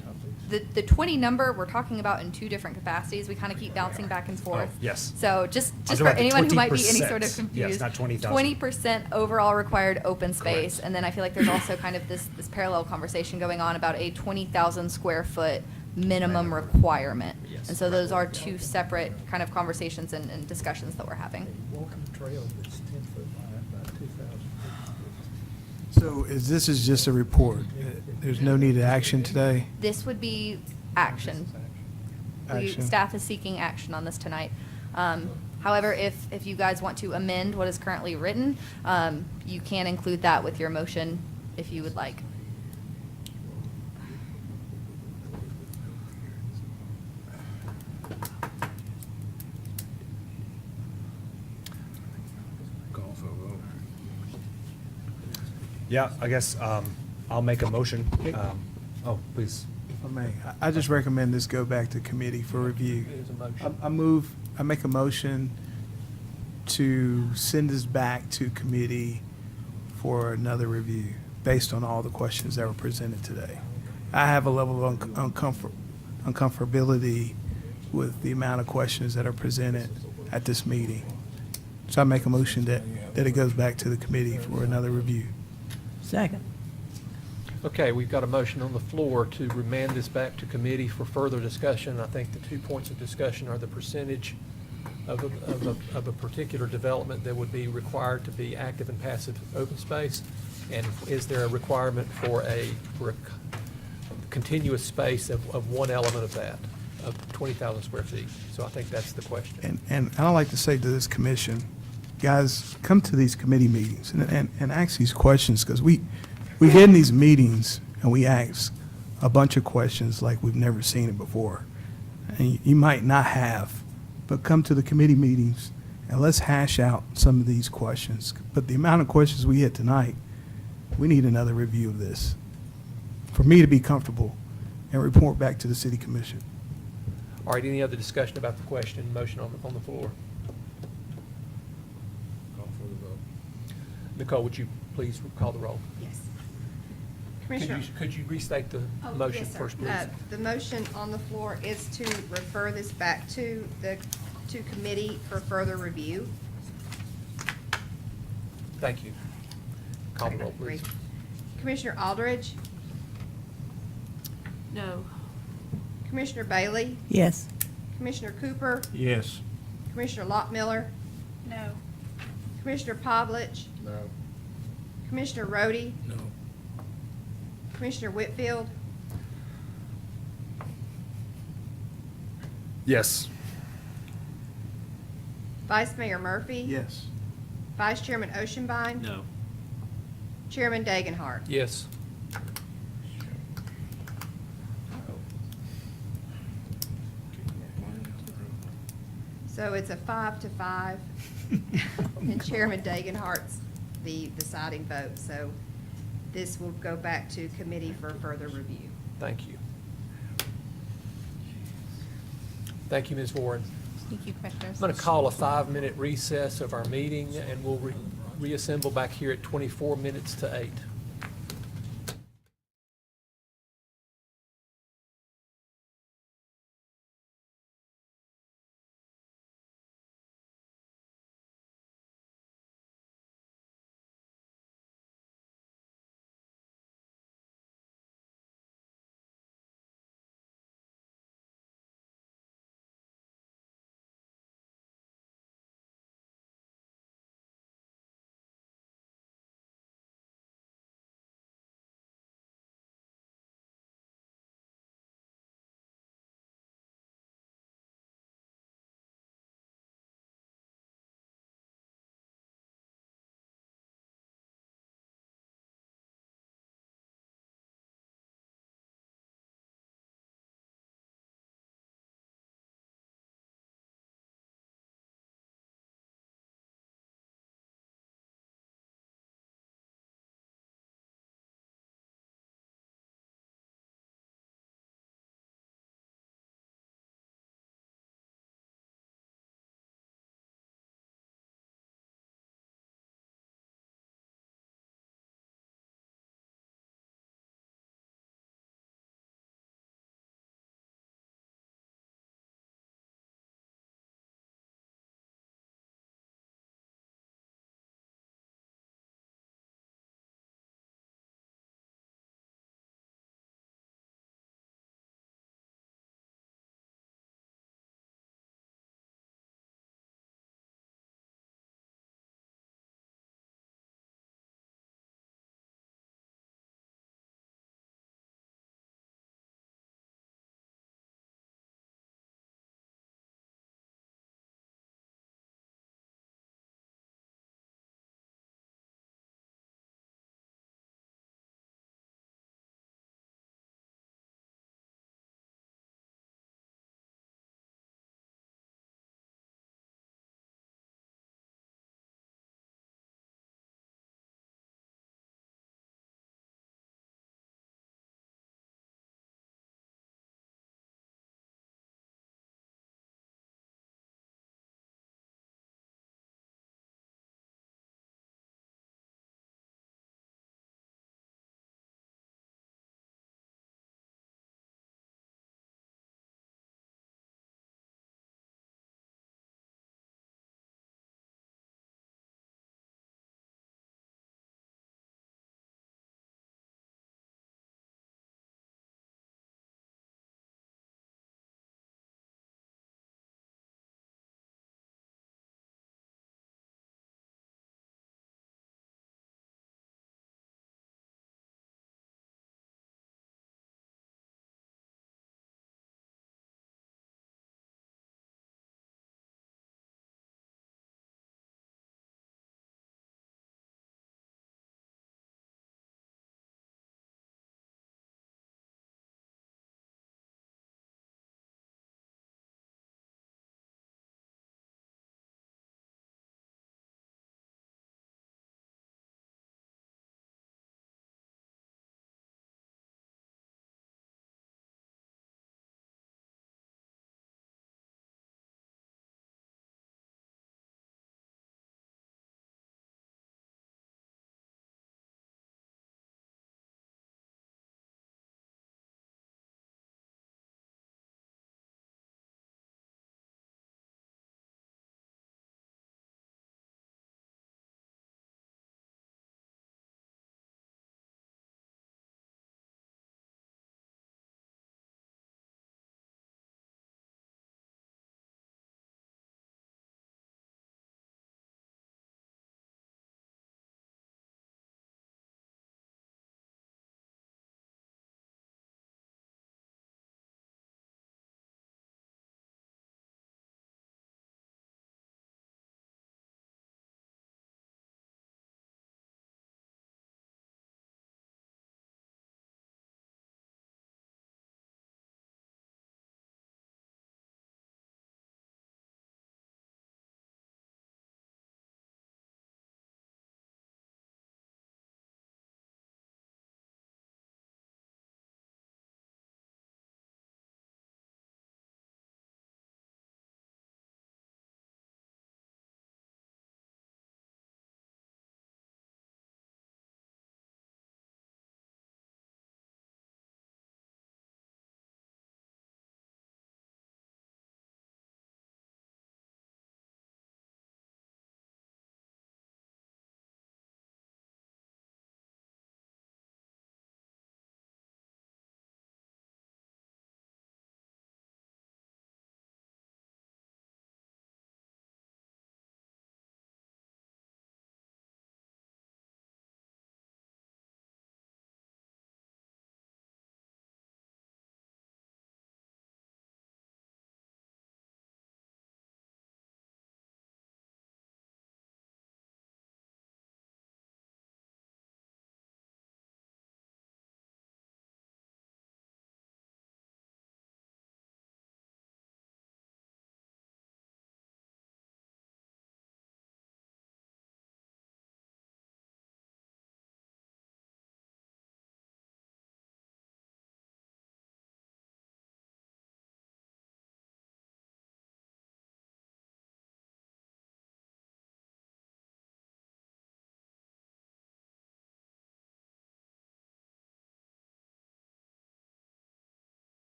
the 20 number we're talking about in two different capacities. We kind of keep bouncing back and forth. Oh, yes. So just I'm for talking about the anyone who might be any 20%. sort of confused. Yes, not 20,000. 20% overall required open space. Correct. And then I feel like there's also kind of this parallel conversation going on about a 20,000 square foot minimum requirement. Yes. And so those are two separate kind of conversations and discussions that we're having. Walking trail that's 10 foot wide by 2,000. So this is just a report. There's no need of action today? This would be action. Action. Staff is seeking action on this tonight. However, if you guys want to amend what is currently written, you can include that with your motion if you would like. Call for a vote. Yeah, I guess I'll make a motion. Oh, please. If I may, I just recommend this go back to committee for review. There's a motion. I make a motion to send this back to committee for another review, based on all the questions that were presented today. I have a level of uncomfortability with the amount of questions that are presented at this meeting. So I make a motion that it goes back to the committee for another review. second. Okay, we've got a motion on the floor to remand this back to committee for further discussion. I think the 2 points of discussion are the percentage of a particular development that would be required to be active and passive open space, and is there a requirement for a continuous space of one element of that, of 20,000 square feet? So I think that's the question. And I'd like to say to this commission, guys, come to these committee meetings and ask these questions, because we get in these meetings and we ask a bunch of questions like we've never seen it before. And you might not have, but come to the committee meetings and let's hash out some of these questions. But the amount of questions we hit tonight, we need another review of this for me to be comfortable and report back to the city commission. All right, any other discussion about the question, motion on the floor? Call for the vote. Nicole, would you please call the roll? Yes. Could Commissioner. you restate the motion Yes, sir. first, please? The motion on the floor is to refer this back to committee for further review. Thank you. Call the roll, please. Commissioner Aldridge, No. Commissioner Bailey, Yes. Commissioner Cooper, Yes. Commissioner Lockmiller, No. Commissioner Pavlich, No. Commissioner Rhodey, No. Commissioner Whitfield, Yes. Vice Mayor Murphy. Yes. Vice Chairman Oceanbine. No. Chairman Dagenhart. Yes. So it's a 5-5, and Chairman Dagenhart's the deciding vote. So this will go back to committee for further review. Thank you. Thank you, Ms. Warren. Thank you, Commissioners. I'm going to call a 5-minute recess of our meeting, and we'll reassemble back here at 24 minutes to 8.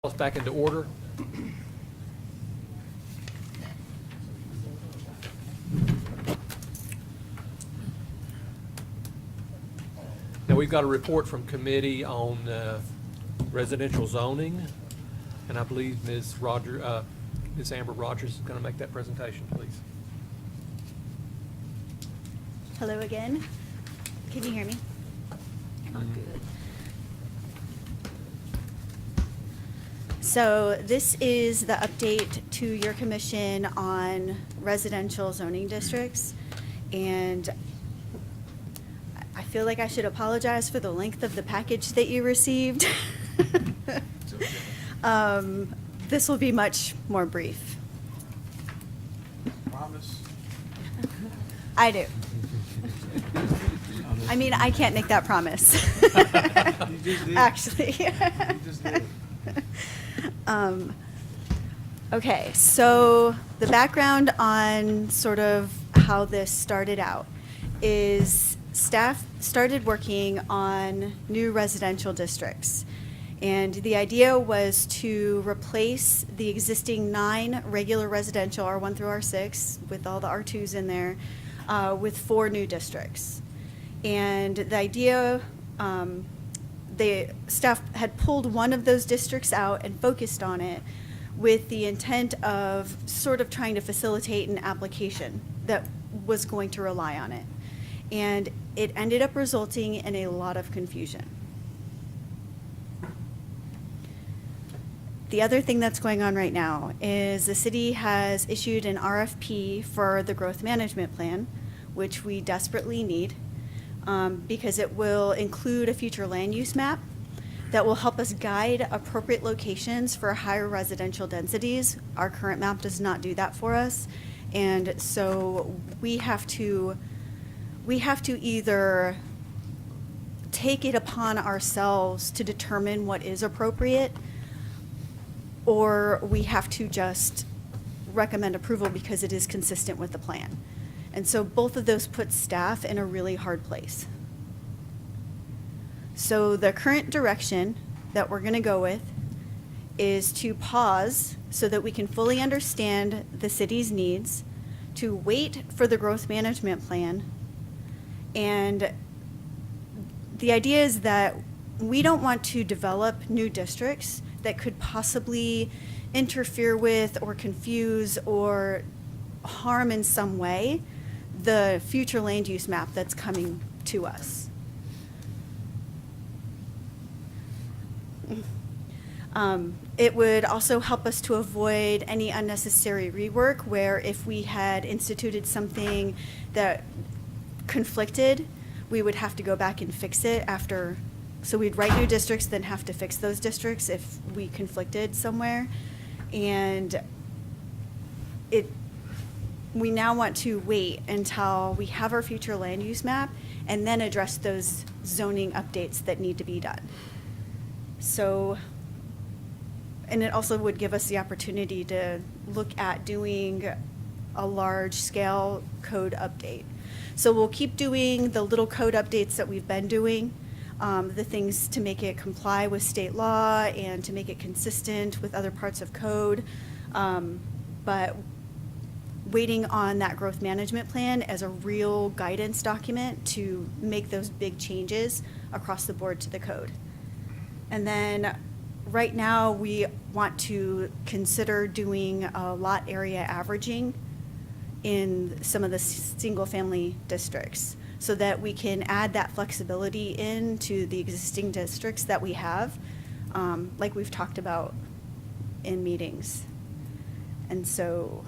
Us back into order. Now, we've got a report from committee on residential zoning, and I believe Ms. Amber Rogers is going to make that presentation, please. Hello again. Can you hear me? Oh, good. So this is the update to your commission on residential zoning districts. And I feel like I should apologize for the length of the package that you received. This will be much more brief. Promise? I do. I mean, I can't make that promise. You just did. Actually. You just did. Okay, so the background on sort of how this started out is staff started working on new residential districts. And the idea was to replace the existing 9 regular residential, R1 through R6, with all the R2s in there, with 4 new districts. And the idea, the staff had pulled one of those districts out and focused on it with the intent of sort of trying to facilitate an application that was going to rely on it. And it ended up resulting in a lot of confusion. The other thing that's going on right now is the city has issued an RFP for the growth management plan, which we desperately need, because it will include a future land use map that will help us guide appropriate locations for higher residential densities. Our current map does not do that for us. And so we have to either take it upon ourselves to determine what is appropriate, or we have to just recommend approval because it is consistent with the plan. And so both of those put staff in a really hard place. So the current direction that we're going to go with is to pause so that we can fully understand the city's needs, to wait for the growth management plan. And the idea is that we don't want to develop new districts that could possibly interfere with or confuse or harm in some way the future land use map that's coming to us. It would also help us to avoid any unnecessary rework where if we had instituted something that conflicted, we would have to go back and fix it after. So we'd write new districts, then have to fix those districts if we conflicted somewhere. And we now want to wait until we have our future land use map and then address those zoning updates that need to be done. So, and it also would give us the opportunity to look at doing a large-scale code update. So we'll keep doing the little code updates that we've been doing, the things to make it comply with state law and to make it consistent with other parts of code, but waiting on that growth management plan as a real guidance document to make those big changes across the board to the code. And then right now we want to consider doing a lot area averaging in some of the single family districts so that we can add that flexibility into the existing districts that we have, like we've talked about in meetings. And so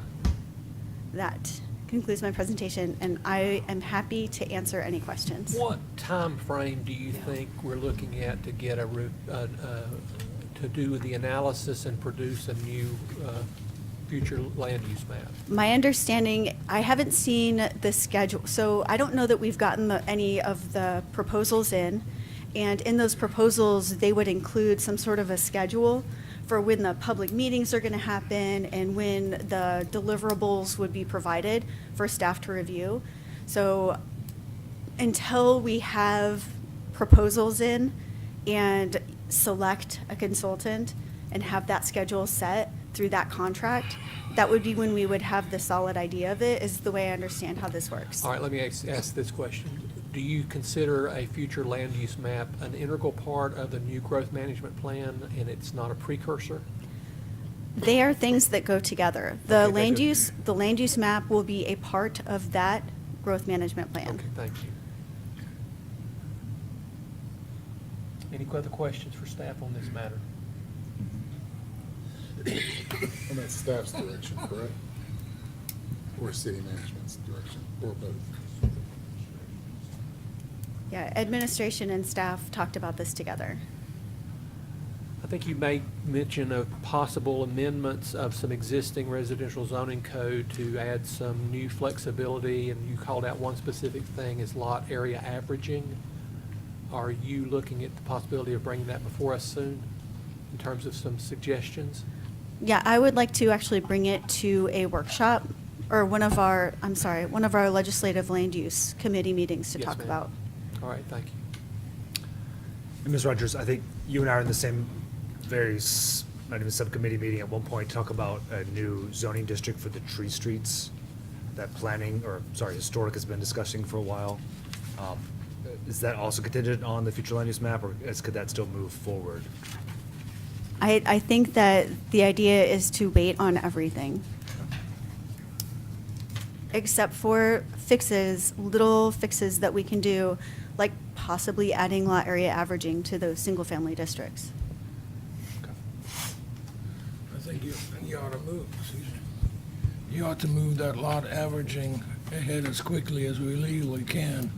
that concludes my presentation, and I am happy to answer any questions. What time frame do you think we're looking at to get to do the analysis and produce a new future land use map? My understanding, I haven't seen the schedule, so I don't know that we've gotten any of the proposals in. And in those proposals, they would include some sort of a schedule for when the public meetings are going to happen and when the deliverables would be provided for staff to review. So until we have proposals in and select a consultant and have that schedule set through that contract, that would be when we would have the solid idea of it, is the way I understand how this works. All right, let me ask this question. Do you consider a future land use map an integral part of the new growth management plan, and it's not a precursor? They are things that go together. Okay, they The land use map will be a part of that growth management plan. Okay, thank you. Any other questions for staff on this matter? And that's staff's direction, correct? Or city management's direction, or both? Yeah, administration and staff talked about this together. I think you may mention of possible amendments of some existing residential zoning code to add some new flexibility, and you called out one specific thing is lot area averaging. Are you looking at the possibility of bringing that before us soon in terms of some suggestions? Yeah, I would like to actually bring it to a workshop, or one of our legislative land use committee meetings to Yes, talk ma'am. about. All right, thank you. And Ms. Rogers, I think you and I are in the same not even subcommittee meeting at one point, talk about a new zoning district for the tree streets that historic has been discussing for a while. Is that also contingent on the future land use map, or could that still move forward? I think that the idea is to wait on everything, except for little fixes that we can do, like possibly adding lot area averaging to those single-family districts. I think you ought to move, you ought to move that lot averaging ahead as quickly as we legally can,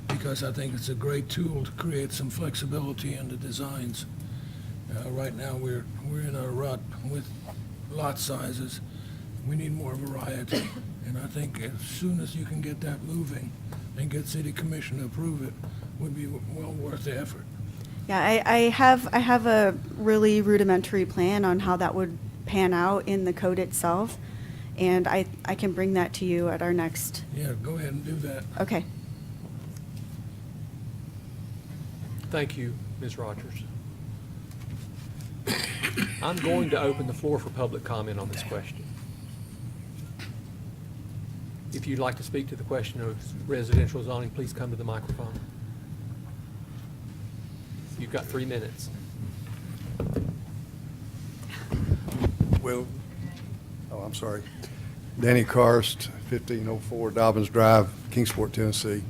because I think it's a great tool to create some flexibility in the designs. Right now, we're in a rut with lot sizes. We need more variety, and I think as soon as you can get that moving and get city commission to approve it, would be well worth the effort. Yeah, I have a really rudimentary plan on how that would pan out in the code itself, and I can bring that to you at our next. Yeah, go ahead and do that. Okay. Thank you, Ms. Rogers. I'm going to open the floor for public comment on this question. If you'd like to speak to the question of residential zoning, please come to the microphone. You've got 3 minutes. Well, I'm sorry. Danny Karst, 1504 Dobbins Drive, Kingsport, Tennessee.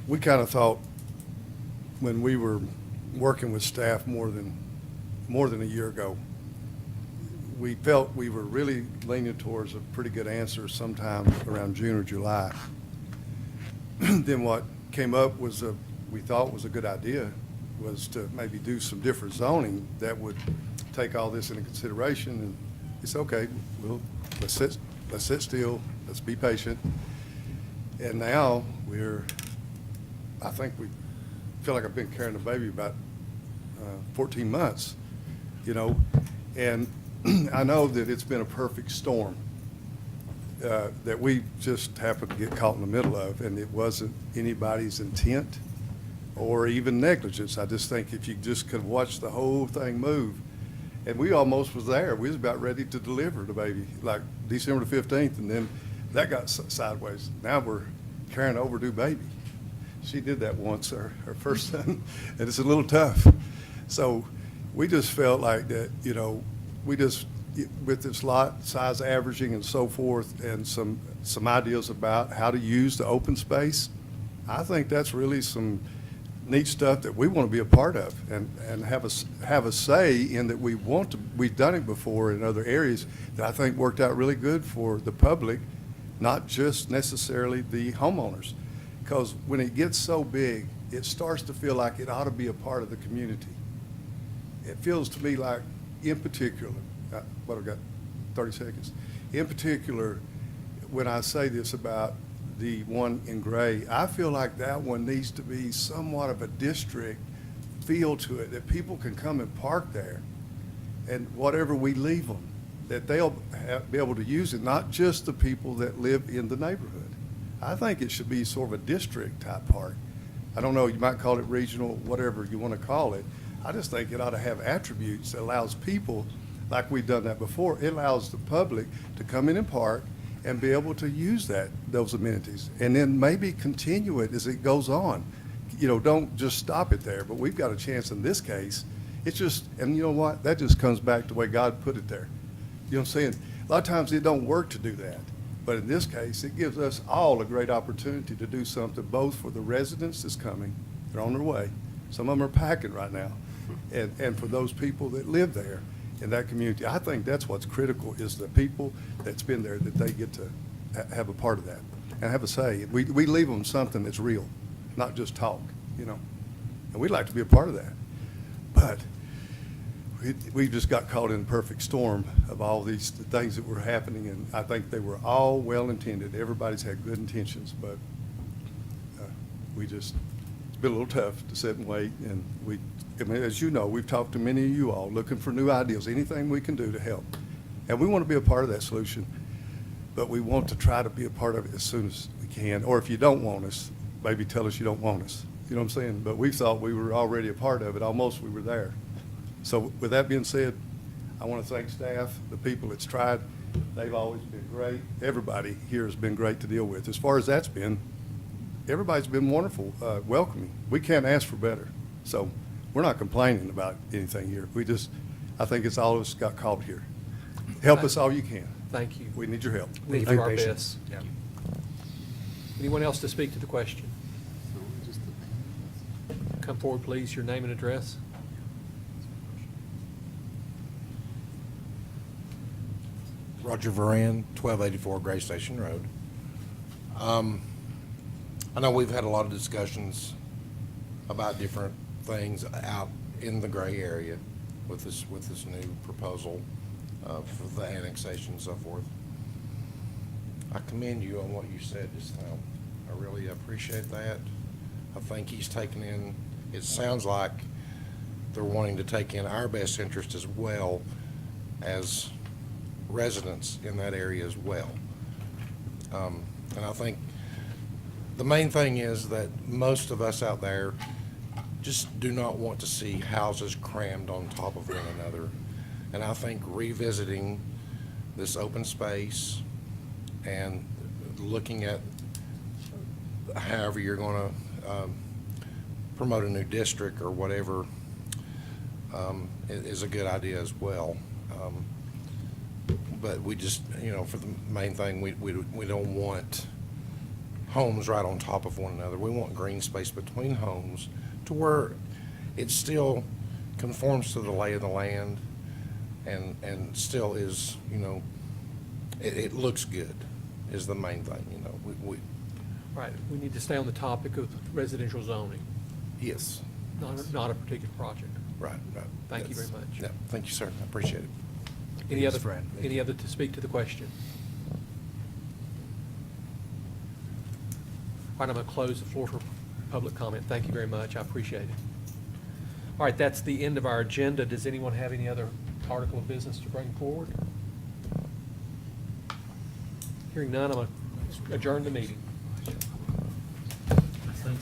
We kind of thought when we were working with staff more than a year ago, we felt we were really leaning towards a pretty good answer sometime around June or July. Then what came up was we thought was a good idea was to maybe do some different zoning that would take all this into consideration. And it's okay, let's sit still, let's be patient. And now I think we feel like I've been carrying the baby about 14 months, and I know that it's been a perfect storm that we just happened to get caught in the middle of, and it wasn't anybody's intent or even negligence. I just think if you just could watch the whole thing move, and we almost was there. We was about ready to deliver the baby, like December the 15th, and then that got sideways. Now we're carrying an overdue baby. She did that once, her first son, and it's a little tough. So we just felt like that, with this lot size averaging and so forth, and some ideas about how to use the open space, I think that's really some neat stuff that we want to be a part of and have a say in that we've done it before in other areas that I think worked out really good for the public, not just necessarily the homeowners. Because when it gets so big, it starts to feel like it ought to be a part of the community. It feels to me like, in particular, I've got 30 seconds. In particular, when I say this about the one in gray, I feel like that one needs to be somewhat of a district feel to it, that people can come and park there, and whatever we leave them, that they'll be able to use it, not just the people that live in the neighborhood. I think it should be sort of a district type park, I don't know, you might call it regional, whatever you want to call it. I just think it ought to have attributes that allows people, like we've done that before, it allows the public to come in and park and be able to use those amenities, and then maybe continue it as it goes on. You know, don't just stop it there, but we've got a chance in this case. It's just, and you know what, that just comes back to the way God put it there. You know what I'm saying? A lot of times it don't work to do that, but in this case, it gives us all a great opportunity to do something both for the residents that's coming, they're on their way, some of them are packing right now, and for those people that live there in that community. I think that's what's critical, is the people that's been there, that they get to have a part of that and have a say. We leave them something that's real, not just talk, you know, and we'd like to be a part of that. But we just got caught in a perfect storm of all these things that were happening, and I think they were all well-intended. Everybody's had good intentions, but it's been a little tough to sit and wait, and I mean, as you know, we've talked to many of you all looking for new ideas, anything we can do to help. And we want to be a part of that solution, but we want to try to be a part of it as soon as we can. Or if you don't want us, maybe tell us you don't want us. You know what I'm saying? But we thought we were already a part of it. Almost we were there. So with that being said, I want to thank staff, the people that's tried. They've always been great. Everybody here has been great to deal with. As far as that's been, everybody's been wonderful, welcoming. We can't ask for better. So we're not complaining about anything here. I think it's all of us got caught here. Help us all you can. Thank you. We need your help. We'll do our best. Anyone else to speak to the question? Come forward, please, your name and address. Roger Varan, 1284 Gray Station Road. I know we've had a lot of discussions about different things out in the gray area with this new proposal for the annexation and so forth. I commend you on what you said just now. I really appreciate that. I think he's taken in, it sounds like they're wanting to take in our best interest as well as residents in that area as well. And I think the main thing is that most of us out there just do not want to see houses crammed on top of one another. And I think revisiting this open space and looking at however you're going to promote a new district or whatever is a good idea as well. But we just, you know, for the main thing, we don't want homes right on top of one another. We want green space between homes to where it still conforms to the lay of the land and still is, you know, it looks good is the main thing, you know. Right, we need to stay on the topic of residential zoning. Yes. Not a particular project. Right. Thank you very much. Yeah, thank you, sir. I appreciate it. Any other to speak to the question? All right, I'm going to close the floor for public comment. Thank you very much. I appreciate it. All right, that's the end of our agenda. Does anyone have any other article of business to bring forward? Hearing none, I'm going to adjourn the meeting. I think